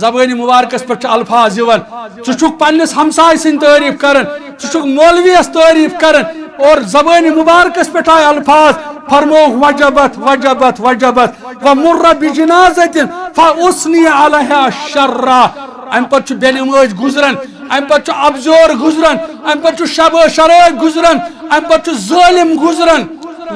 زبٲنہِ مبارکس پٮ۪ٹھ چھِ الفاظ یِوان ژٕ چھُکھ پننِس ہمساے سٕنٛدۍ تعریف کران ژٕ چھُکھ مولویس تعریف کران اور زبٲنہِ مبارکس پٮ۪ٹھ آے الفاظ فرمووُکھ وجبت وجبت وجبت ومُرَّ بِجنازۃ فاثنی علیہا شرا امہ پتہٕ چھُ بینمٲج گُزران امہ پتہٕ چھُ ابزور گُزران امہ پتہٕ چھُ شبٲ شرٲبۍ گُزران امہ پتہٕ چھُ ظٲلم گُزران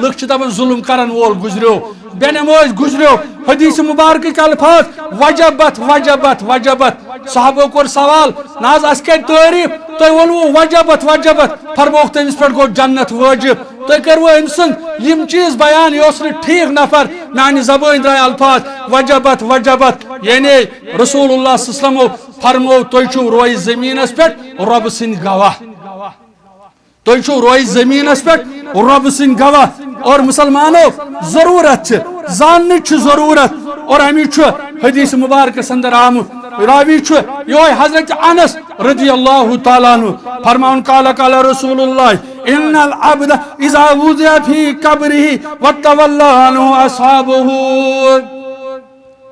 لُکھ چھِ دپان ظُلم کرن وول گُزریو بینمٲج گُزریو حدیث مبارکٕکۍ الفاظ وجبت وجبت وجبت صحابو کوٚر سوال نہ حظ اسہِ کتہِ تعریف تُہۍ ووٚنوُ وجبت وجبت فرمووُکھ تٔمِس پٮ۪ٹھ گوٚو جنت وٲجب تُہۍ کٔروٕ أمۍ سٕنٛدۍ یِم چیٖز بیان یہِ اوس نہٕ ٹھیٖک نفر میانہِ زبٲنۍ درٛاے الفاظ وجبت وجبت یعنی رسول اللہ صلی اللہ علیہ وسلمو فرمو تُہۍ چھِو رویہِ زٔمیٖنس پٮ۪ٹھ رۄبہٕ سٕنٛدۍ گواہ تُہۍ چھِو رویہِ زٔمیٖنس پٮ۪ٹھ رۄبہٕ سٕنٛدۍ گواہ اور مسلمانو ضروٗرت چھِ زاننٕچ چھِ ضروٗرت اور امی چھُ حدیث مبارکس اندر آمُت راوی چھُ یہوے حضرت انس رضی اللہ تعالیٰ عنہ فرماوان قال قال رسول اللہ ان العبد اذا وضع في قبره وتولى عنه اصحابه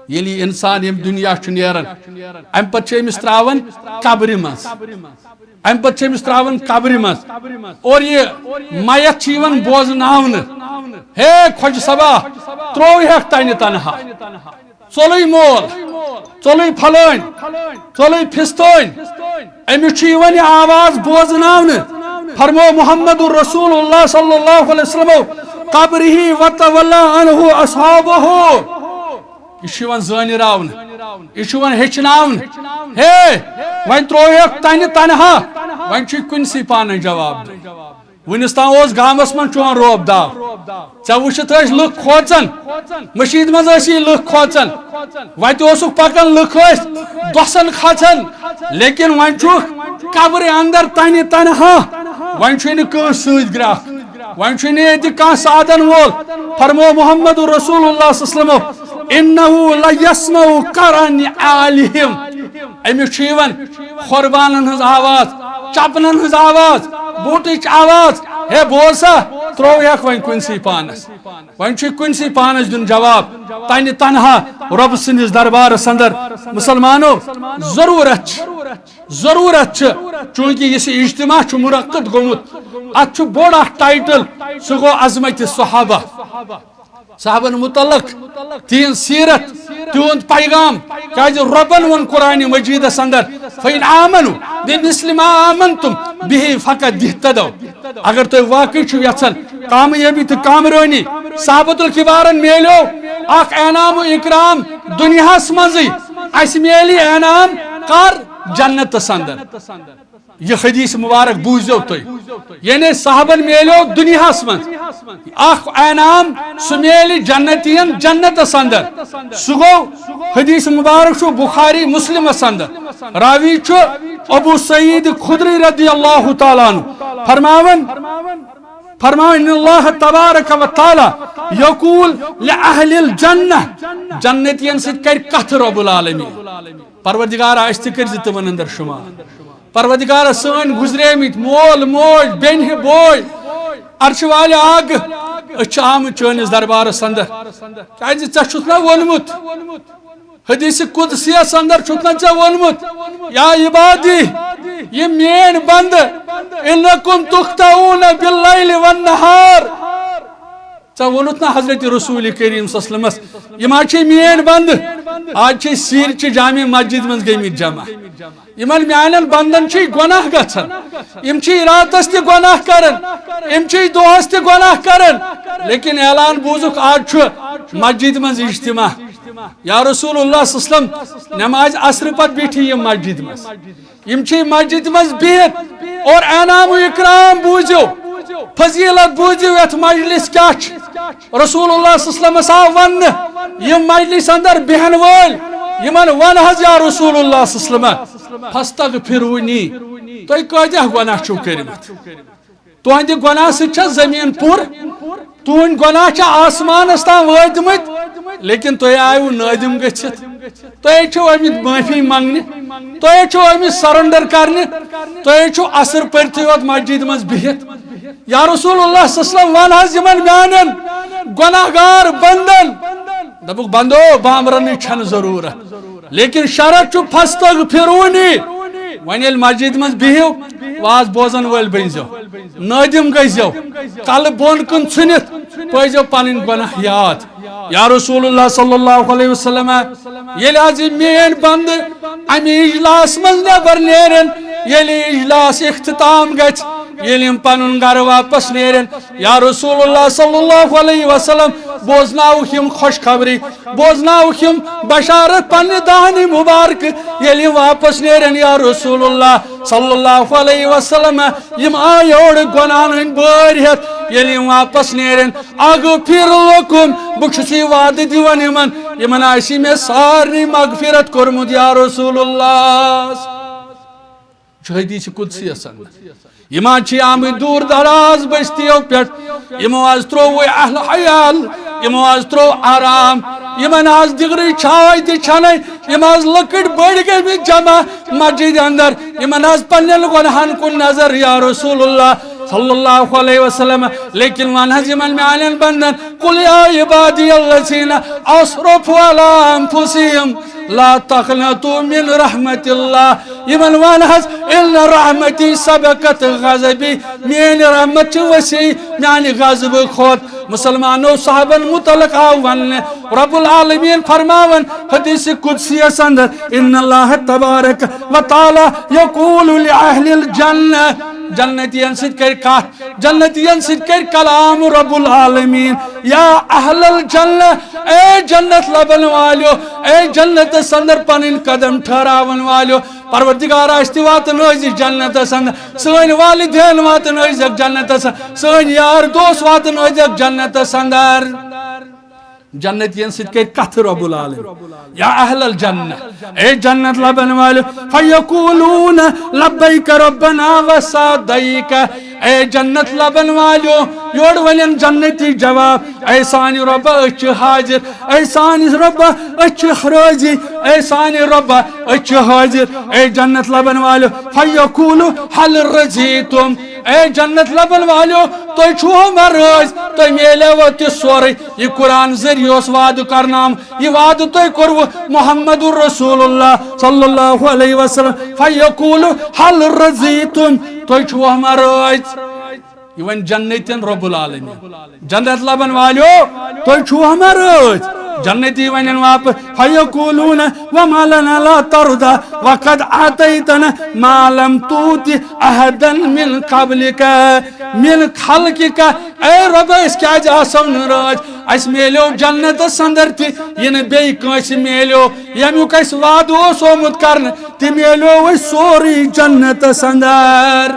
ییٚلہِ انسان ییٚمہِ دُنیا چھُ نیران امہِ پتہٕ چھِ أمِس ترٛاوان قبرِ منٛز امہِ پتہٕ چھِ أمِس ترٛاوان قبرِ منٛز اور یہِ میت چھِ یِوان بوزناونہٕ ہے خۄجہِ صبا ترٛووہکھ تنہِ تنہا ژوٚلُے مول ژوٚلُے پھلٲنۍ ژوٚلُے فِستٲنۍ أمِس چھُ یِوان یہِ آواز بوزناونہٕ فرمو محمد رسول اللہ صلی اللہ علیہ وسلم قبرہ وتولى عنہ اصحابہ یہ چھُ یِوان زٲنِراونہٕ یہ چھُ یِوان ہیٚچھناونہٕ ہے وۄنۍ ترٛووہکھ تنہِ تنہا وۄنۍ چھُے کُنسٕے پانَے جواب دیُن ونس تام اوس گامس من چون روب داو ژےٚ وٕچھِتھ ٲسۍ لُکھ کھوژان مشیٖد منٛز ٲسی لُکھ کھوژان وتہِ اوسُکھ پکان لُکھ ٲسۍ دۄسن کھژان لیکن وۄنۍ چھُکھ قبرِ اندر تنہِ تنہا وۄنۍ چھُے نہٕ کٲنٛسہِ سۭتۍ گرٛکھ ون چھُنہٕ ییٚتہِ کانٛہہ سادن وول فرمو محمد رسول اللہ صلی اللہ علیہ وسلم انہو لیسمعُ قرن آلہم أمِس چھُ یِوان خۄربانن ہٕنٛز آواز چپنن ہٕنٛز آواز بوٗٹٕچ آواز ہے بوز سا ترٛووہکھ وۄنۍ کُنسٕے پانس وۄنۍ چھُ کُنسٕے پانس دیُن جواب تنہِ تنہا رۄب سٕنٛدِس دربارس اندر مسلمانو ضروٗرت چھِ چوٗنٛکہِ یُس یہِ اجتماع چھُ منعقد گوٚمُت اتھ چھُ بوٚڑ اکھ ٹایٹل سُہ گوٚو عظمتِ صحابہ صحابن متعلق تہنٛز سیرت تہنٛد پیغام کیازِ رۄبن ووٚن قرآنِ مجیدس اندر فإن آمنوا بمثل ما آمنتم به فقد اهتدوا اگر تُہۍ واقعی چھِو یژھان کامیٲبی تہٕ کامرٲنی صحابة الکبارن میلیو اکھ انعام و اکرام دنیاہس منٛزٕے اسہِ میلہِ انعام کر جنتس اندر یہ حدیث مبارک بوٗزِو تُہۍ یعنی صحابن میلیو دنیاہس منٛز اکھ انعام سُہ میلہِ جنتین جنتس اندر سُہ گوٚو حدیث مبارک چھُ بخاری مسلمس اندر راوی چھُ ابو سعید خدری رضی اللہ تعالیٰ عنہ فرماوان ان اللہ تبارک و تعالی یقول لأہل الجنہ جنتین سۭتۍ کرِ کتھ رب العالمین پروردگارا أسۍ تہِ کٔرزِ تِمن اندر شُمار پروردگارا سٲنۍ گُزریمٕتۍ مول موج بیٚنہِ بوے عرشہِ والہِ آگہٕ أسۍ چھِ آمٕتۍ چٲنِس دربارس اندر کیازِ ژےٚ چھُتھ نا ووٚنمُت حدیث قدسیس اندر چھُتھ نا ژےٚ ووٚنمُت یا عبادی یِم میٲنۍ بندٕ انکم تُخطئون باللیل والنہار ژےٚ ووٚنُتھ نا حضرت رسول کریم صلی اللہ علیہ وسلم یِم حظ چھِ میٲنۍ بندٕ آج چھِ سیٖرچہِ جامع مسجد منٛز گٔمٕتۍ جمع یِمن میانٮ۪ن بندن چھِ گۄناہ گژھان یِم چھِ راتس تہِ گۄناہ کران یِم چھِ دۄہس تہِ گۄناہ کران لیکن اعلان بوٗزُکھ آج چھُ مسجد منٛز اجتماع یا رسول اللہ صلی اللہ علیہ وسلم نماز عصر پتہٕ بیٖٹھی یِم مسجد منٛز یِم چھِ مسجد منٛز بِہِتھ اور انعام و اکرام بوٗزِو فضیلت بوٗزِو یتھ مجلس کیاہ چھِ رسول اللہ صلی اللہ علیہ وسلم آو وننہٕ یِم مجلس اندر بیہن وٲلۍ یِمن ون حظ یا رسول اللہ صلی اللہ علیہ وسلم فاستغفرونی تُہۍ کۭتیاہ گۄناہ چھِو کٔرمٕتۍ تُہنٛدِ گۄناہ سۭتۍ چھا زٔمیٖن پوٗرٕ تُہنٛدۍ گۄناہ چھا آسمانس تام وٲتمٕتۍ لیکن تُہۍ آیوٕ نٲدِم گٔژھِتھ تُہۍ چھِو آمٕتۍ معٲفی منٛگنہِ تُہۍ چھِو آمٕتۍ سرنڈر کرنہِ تُہۍ چھِو عصر پٔرتھٕے یوت مسجد منٛز بِہِتھ یا رسول اللہ صلی اللہ علیہ وسلم ون حظ یِمن میانٮ۪ن گۄناہ گار بندن دوٚپُکھ بندو بامبرنٕچ چھنہٕ ضروٗرت لیکن شرط چھُ فاستغفرونی وۄنۍ ییٚلہِ مسجد منٛز بِہِو واز بوزن وٲلۍ بٔنۍزیو نٲدِم گٔژھزیو کلہٕ بۄن کُن ژھٕنِتھ پٲیزیو پنٕنۍ گۄناہ یاد یا رسول اللہ صلی اللہ علیہ وسلم ییٚلہِ حظ یہِ میٲنۍ بندٕ امہِ اجلاس منٛز نٮ۪بر نیرن ییٚلہِ اجلاس اختتام گژھِ ییٚلہِ یِم پنُن گرٕ واپس نیرن یا رسول اللہ صلی اللہ علیہ وسلم بوزناوُکھ یِم خوشخبری بوزناوُکھ یِم بشارت پننہِ دہنہِ مُبارکہٕ ییٚلہِ یِم واپس نیرن یا رسول اللہ صلی اللہ علیہ وسلم یِم آے یورٕ گۄناہن ہٕنٛدۍ بٲرۍ ہٮ۪تھ ییٚلہِ یِم واپس نیرن اغفر لکم بہٕ چھُس یہِ وعدٕ دِوان یِمن آسہِ مےٚ سارنٕے مغفرت کوٚرمُت یا رسول اللہ چھُ حدیث قدسیس اندر یِم حظ چھِ آمٕتۍ دوٗر دراز بستیو پٮ۪ٹھ یِمو حظ ترٛوو اہل حیال یِمو حظ ترٛوو آرام یِمن حظ دِگرٕچ چھاے تہِ چھنٕے یِم حظ لۄکٕٹۍ بٔڑۍ گٔمٕتۍ جمع مسجد اندر یِمن حظ پننٮ۪ن گۄناہن کُن نظر یا رسول اللہ صلی اللہ علیہ وسلم لیکن ون حظ یِمن میانٮ۪ن بندن قل یا عبادی الذین اسرفوا علی انفسہم لا تقنطوا من رحمت اللہ یِمن ون حظ ان رحمتی سبقت غضبی میٲنۍ رحمت چھِ وسیع میانہِ غضبہٕ کھۄتہٕ مسلمانو صحابن متعلق آو وننہٕ رب العالمین فرماون حدیث قدسیس اندر ان اللہ تبارک و تعالی یقول لأہل الجنہ جنتین سۭتۍ کرِ کتھ جنتین سۭتۍ کرِ کلام رب العالمین یا اہل الجنہ اے جنت لبن والیو اے جنتس اندر پنٕنۍ قدم ٹھہراون والیو پروردگار أسۍ تہِ واتن أزِچ جنتس اندر سٲنۍ والدین واتن أزِکھ جنتس اندر سٲنۍ یار دوس واتن أزِکھ جنتس اندر جنتین ست کر کتھ رب العالمین یا اہل الجنہ اے جنت لبن والو فیقولون لبیک ربنا وسعدیک اے جنت لبن والو یور ولن جنتی جواب اے سانی رب اچ حاضر اے سانی رب اچ راضی اے سانی رب اچ حاضر اے جنت لبن والو فیقولو حل رضیتم اے جنت لبن والو تو چھو مراز تو میلے وقت سوری یہ قرآن ذریعہ اس وعد کرنام یہ وعد تو کرو محمد رسول اللہ صلی اللہ علیہ وسلم فیقول حل رضیتم تو چھو مراز یہ ون جنتین رب العالمین جنت لبن والو تو چھو مراز جنتی ونن واپس فیقولون وما لنا لا ترضى وقد آتيتنا ما لم تؤت احدا من قبلك من خلقك اے رب اس کیا جاسو ناراض اس میلو جنت سندر تھی ین بی کنس میلو یمیک اس وعد اوس آمت کرن تہ میلو سوری جنت سندر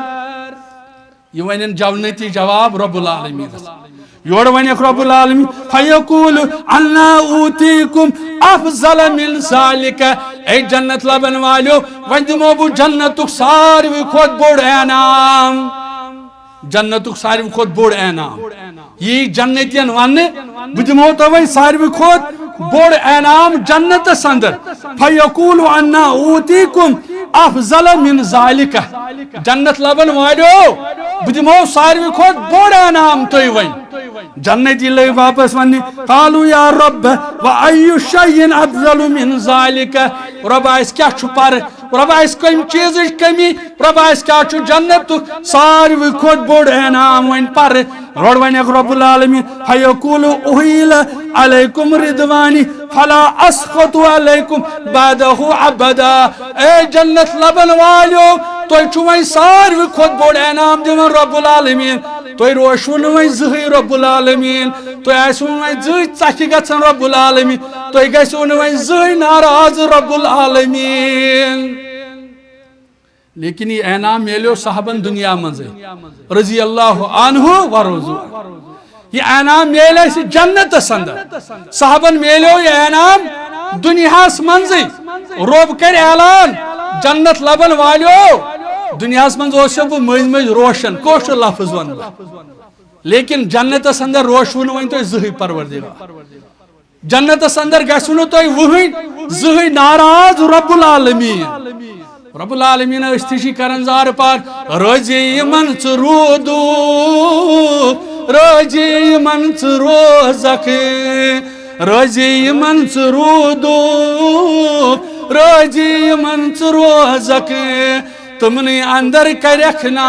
یہ ونن جنتی جواب رب العالمین یور ونیک رب العالمین فیقول انا اوتیکم افضل من ذالک اے جنت لبن والو ون دمو بو جنتک ساروی کھوت بوڑ انعام جنتک ساروی کھوت بوڑ انعام یہ جنتین ون بہ دمو تو ساروی کھوت بوڑ انعام جنت سندر فیقول انا اوتیکم افضل من ذالک جنت لبن والو بہ دمو ساروی کھوت بوڑ انعام تو ون جنتی لے واپس ونی قالوا یا رب وای شیء افضل من ذالک رب اس کیا چھپار رب اس کم چیز کمی رب اس کیا چھ جنت ساروی کھوت بوڑ انعام ون پر روڑ ونیک رب العالمین فیقول احیل علیکم رضوانی فلا اسخط علیکم بعدہ ابدا اے جنت لبن والو تو چھو وین ساروی کھوت بوڑ انعام دون رب العالمین تو روشو نوی زہی رب العالمین تو ایسو نوی زہی چاکی گچن رب العالمین تو ایسو نوی زہی ناراض رب العالمین لیکن یہ انعام میلیو صحابن دنیا منزے رضی اللہ عنہ و رضو یہ انعام میلے سی جنت سندر صحابن میلیو یہ انعام دنیا منزے رب کر اعلان جنت لبن والیو دنیا منزو بہ مز روشن کوشر لفظ ون لیکن جنت اندر روشن ون تو زہی پروردگار جنت اندر گھو تھی وہن زہی ناراض رب العالمین رب العالمین تھی کران زار پار روزی من رودو روزی من روزک روزی من رودو روزی من روزک تمنی اندر کرکھنا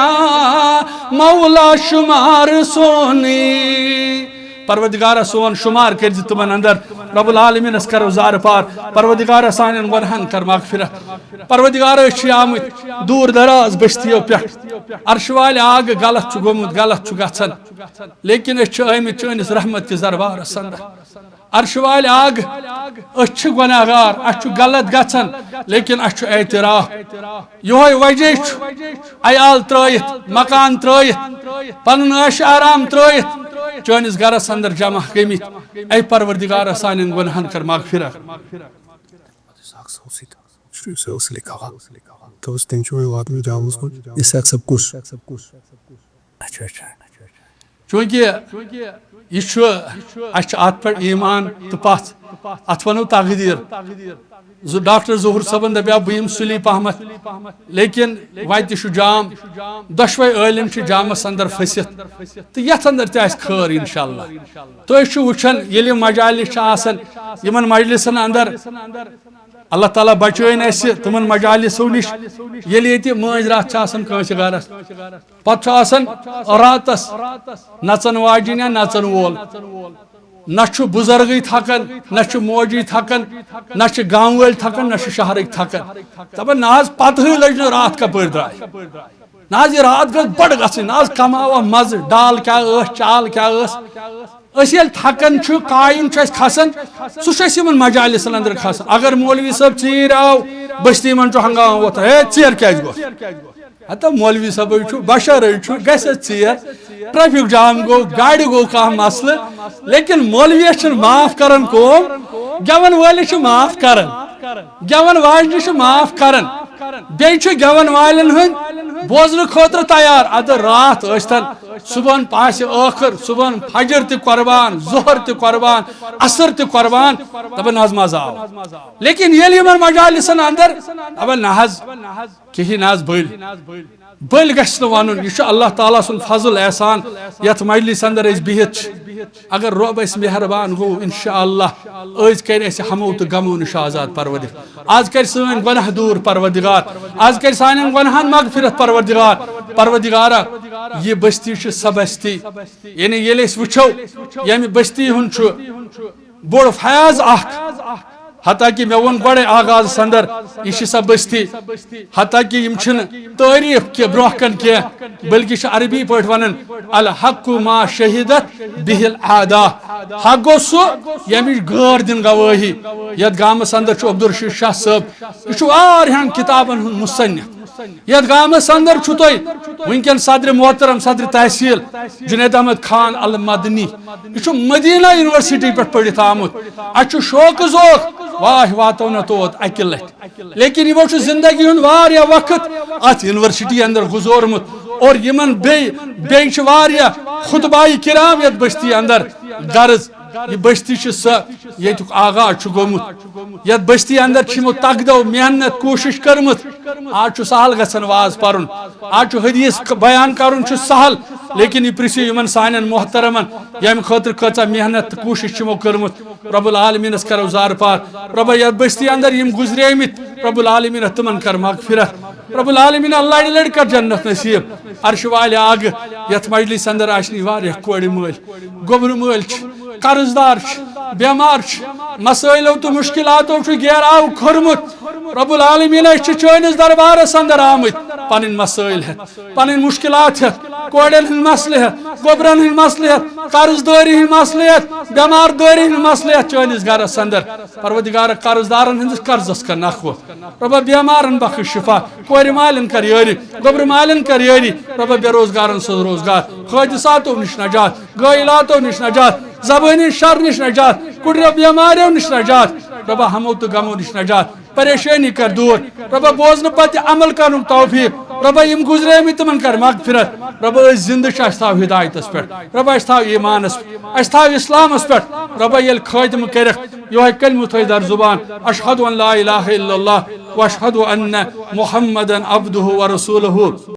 مولا شمار سونی پروردگار سون شمار کر تمن اندر رب العالمین اس کرو زار پار پروردگار سانن گناہن کر مغفرت پروردگار آمت دور دراز بستیو پہ عرش وال آگ غلط گومت غلط گھن لیکن آمت چٲنِس رحمت کس دربارس اندر عرش وال آگ اس گناہگار اس غلط گھن لیکن اس اعتراف یہ وجہ عیال ترائت مکان ترائت پن عش آرام ترائت چٲنِس گرس اندر جمع گٔمٕتۍ اے پروردگار سانٮ۪ن گۄنہن کر مغفرت چونکہ یہ ات پہ ایمان تو پھ ات ونو تقدیر ڈاکٹر ظہور صبن دپیا بہم سلی پہمت لیکن وتہ جام دشوے عالم جامس اندر پھسِتھ تو یتھ اندر تہ خیر انشاءاللہ تھی وچھان ییٚلہِ مجالس یمن مجلسن اندر اللہ تعالیٰ بچٲیِن اسہِ تمن مجالسو نش ییٚلہِ ییٚتہِ مٲنٛزۍ راتھ آسان کٲنٛسہِ گرس پتہٕ چھُ آسان راتس نژن واجِنۍ یا نژن وول نہ بزرگی تھکان نہ موجی تھکان نہ گام ول تھکان نہ شہرک تھکان دپان نہ پتہ لج رات کپر درائے نہ یہ رات گھس بڑ گھن نہ کماوا مز ڈال کیا چال کیا اس یل تھکان قائم کھسان سہ مجالسن اندر کھسان اگر مولوی صاحب ژیر آو بستی من ہنگامہ ووتھان ہے ژیر کیازِ گوٚژھ ہتا مولوی صاحب بشر گھس ژیر ٹریفک جام گو گاڑی گو کھانا مسئلہ لیکن مولوی معاف کرن قوم گون ول معاف کرن گون واجنہ معاف کرن بیچ گون والن ہند بوزن خاطر تیار ادھر رات اشتن صبح پاس آخر صبح فجر تہ قربان ظہر تہ قربان عصر تہ قربان دپن ناز مزہ آو لیکن یل یمن مجالسن اندر دپن ناز کہین ناز بل گھس ون یہ اللہ تعالیٰ سن فضل احسان یت مجلس اندر بہت اگر رب اس مہربان گو انشاءاللہ آج کر اس ہمو تو غمو نش آزاد پروردگار آج کر سن گناہ دور پروردگار آج کر سان گناہن مغفرت پروردگارا یہ بستی سہ بستی یعنی یل وچھو یم بستی ہند بوڑ فیاض اخ حتیٰ کہ میں ون گوڑے آغاز اندر یہ سہ بستی حتیٰ کہ یم تعریف کی برہ کن کی بلکہ عربی پہ ونن الحق ما شہیدت بہ الاعداء حق گو سہ یمچ غیر دن گواہی یت گامس اندر عبدالرشید شاہ صاحب یہ واریاہن کتابن ہند مصنف یت گامس اندر تھی ونکن صدر محترم صدر تحصیل جنید احمد خان المدنی یہ مدینہ یونیورسٹی پہ پڑھت آمت اتھ شوق ذوق واہ واتو نا توت اکہ لٹ لیکن یہ زندگی ہند واریاہ وقت ات یونیورسٹی اندر گزورمت اور یمن بیچ واریاہ خطبائی کرام یت بستی اندر غرض یہ بستی سہ یت آغاز گومت یت بستی اندر یمو تگدو محنت کوشش کرمت آج سہل گھن واز پرن آج حدیث بیان کرن سہل لیکن یہ پرسو یمن سان محترمن یم خاطر کچا محنت کوشش چمو کرمت رب العالمین کرو زار پار رب یت بستی اندر یم گزریمت رب العالمین تمن کر مغفرت رب العالمین اللہ لڑ کر جنت نصیب عرش والے آگ یت مجلس اندر آشنی واریاہ کوڑ مل گوبر مل قرض دار بیمار مسائلو تو مشکلاتو گیراو کھرمت رب العالمین چٲنِس دربارس اندر آمت پن مسائل ہتھ پن مشکلات ہتھ کوڑن ہند مسئلہ ہتھ گوبرن ہند مسئلہ ہتھ قرض داری ہند مسئلہ ہتھ بیمار داری ہند مسئلہ ہتھ چٲنِس گرس اندر پروردگار قرض دارن ہندس قرضس کر نخوہ رب بیمارن بخش شفا کور مالن کر یاری گوبر مالن کر یاری رب بے روزگارن سوز روزگار حادثاتو نش نجات غائلاتو نش نجات زبانی شر نش نجات کڑیو بیماریو نش نجات رب ہمو تو غمو نش نجات پریشانی کر دور رب بوزن پتہ عمل کرن توفیق رب یم گزرے تمن کر مغفرت رب اس زندہ اس تھو ہدایتس پہ رب اس تھو ایمانس اس تھو اسلامس پہ رب یل خاتم کرک یہ کلمہ تھوی در زبان اشہد ان لا الہ الا اللہ واشہد ان محمدا عبدہ ورسولہ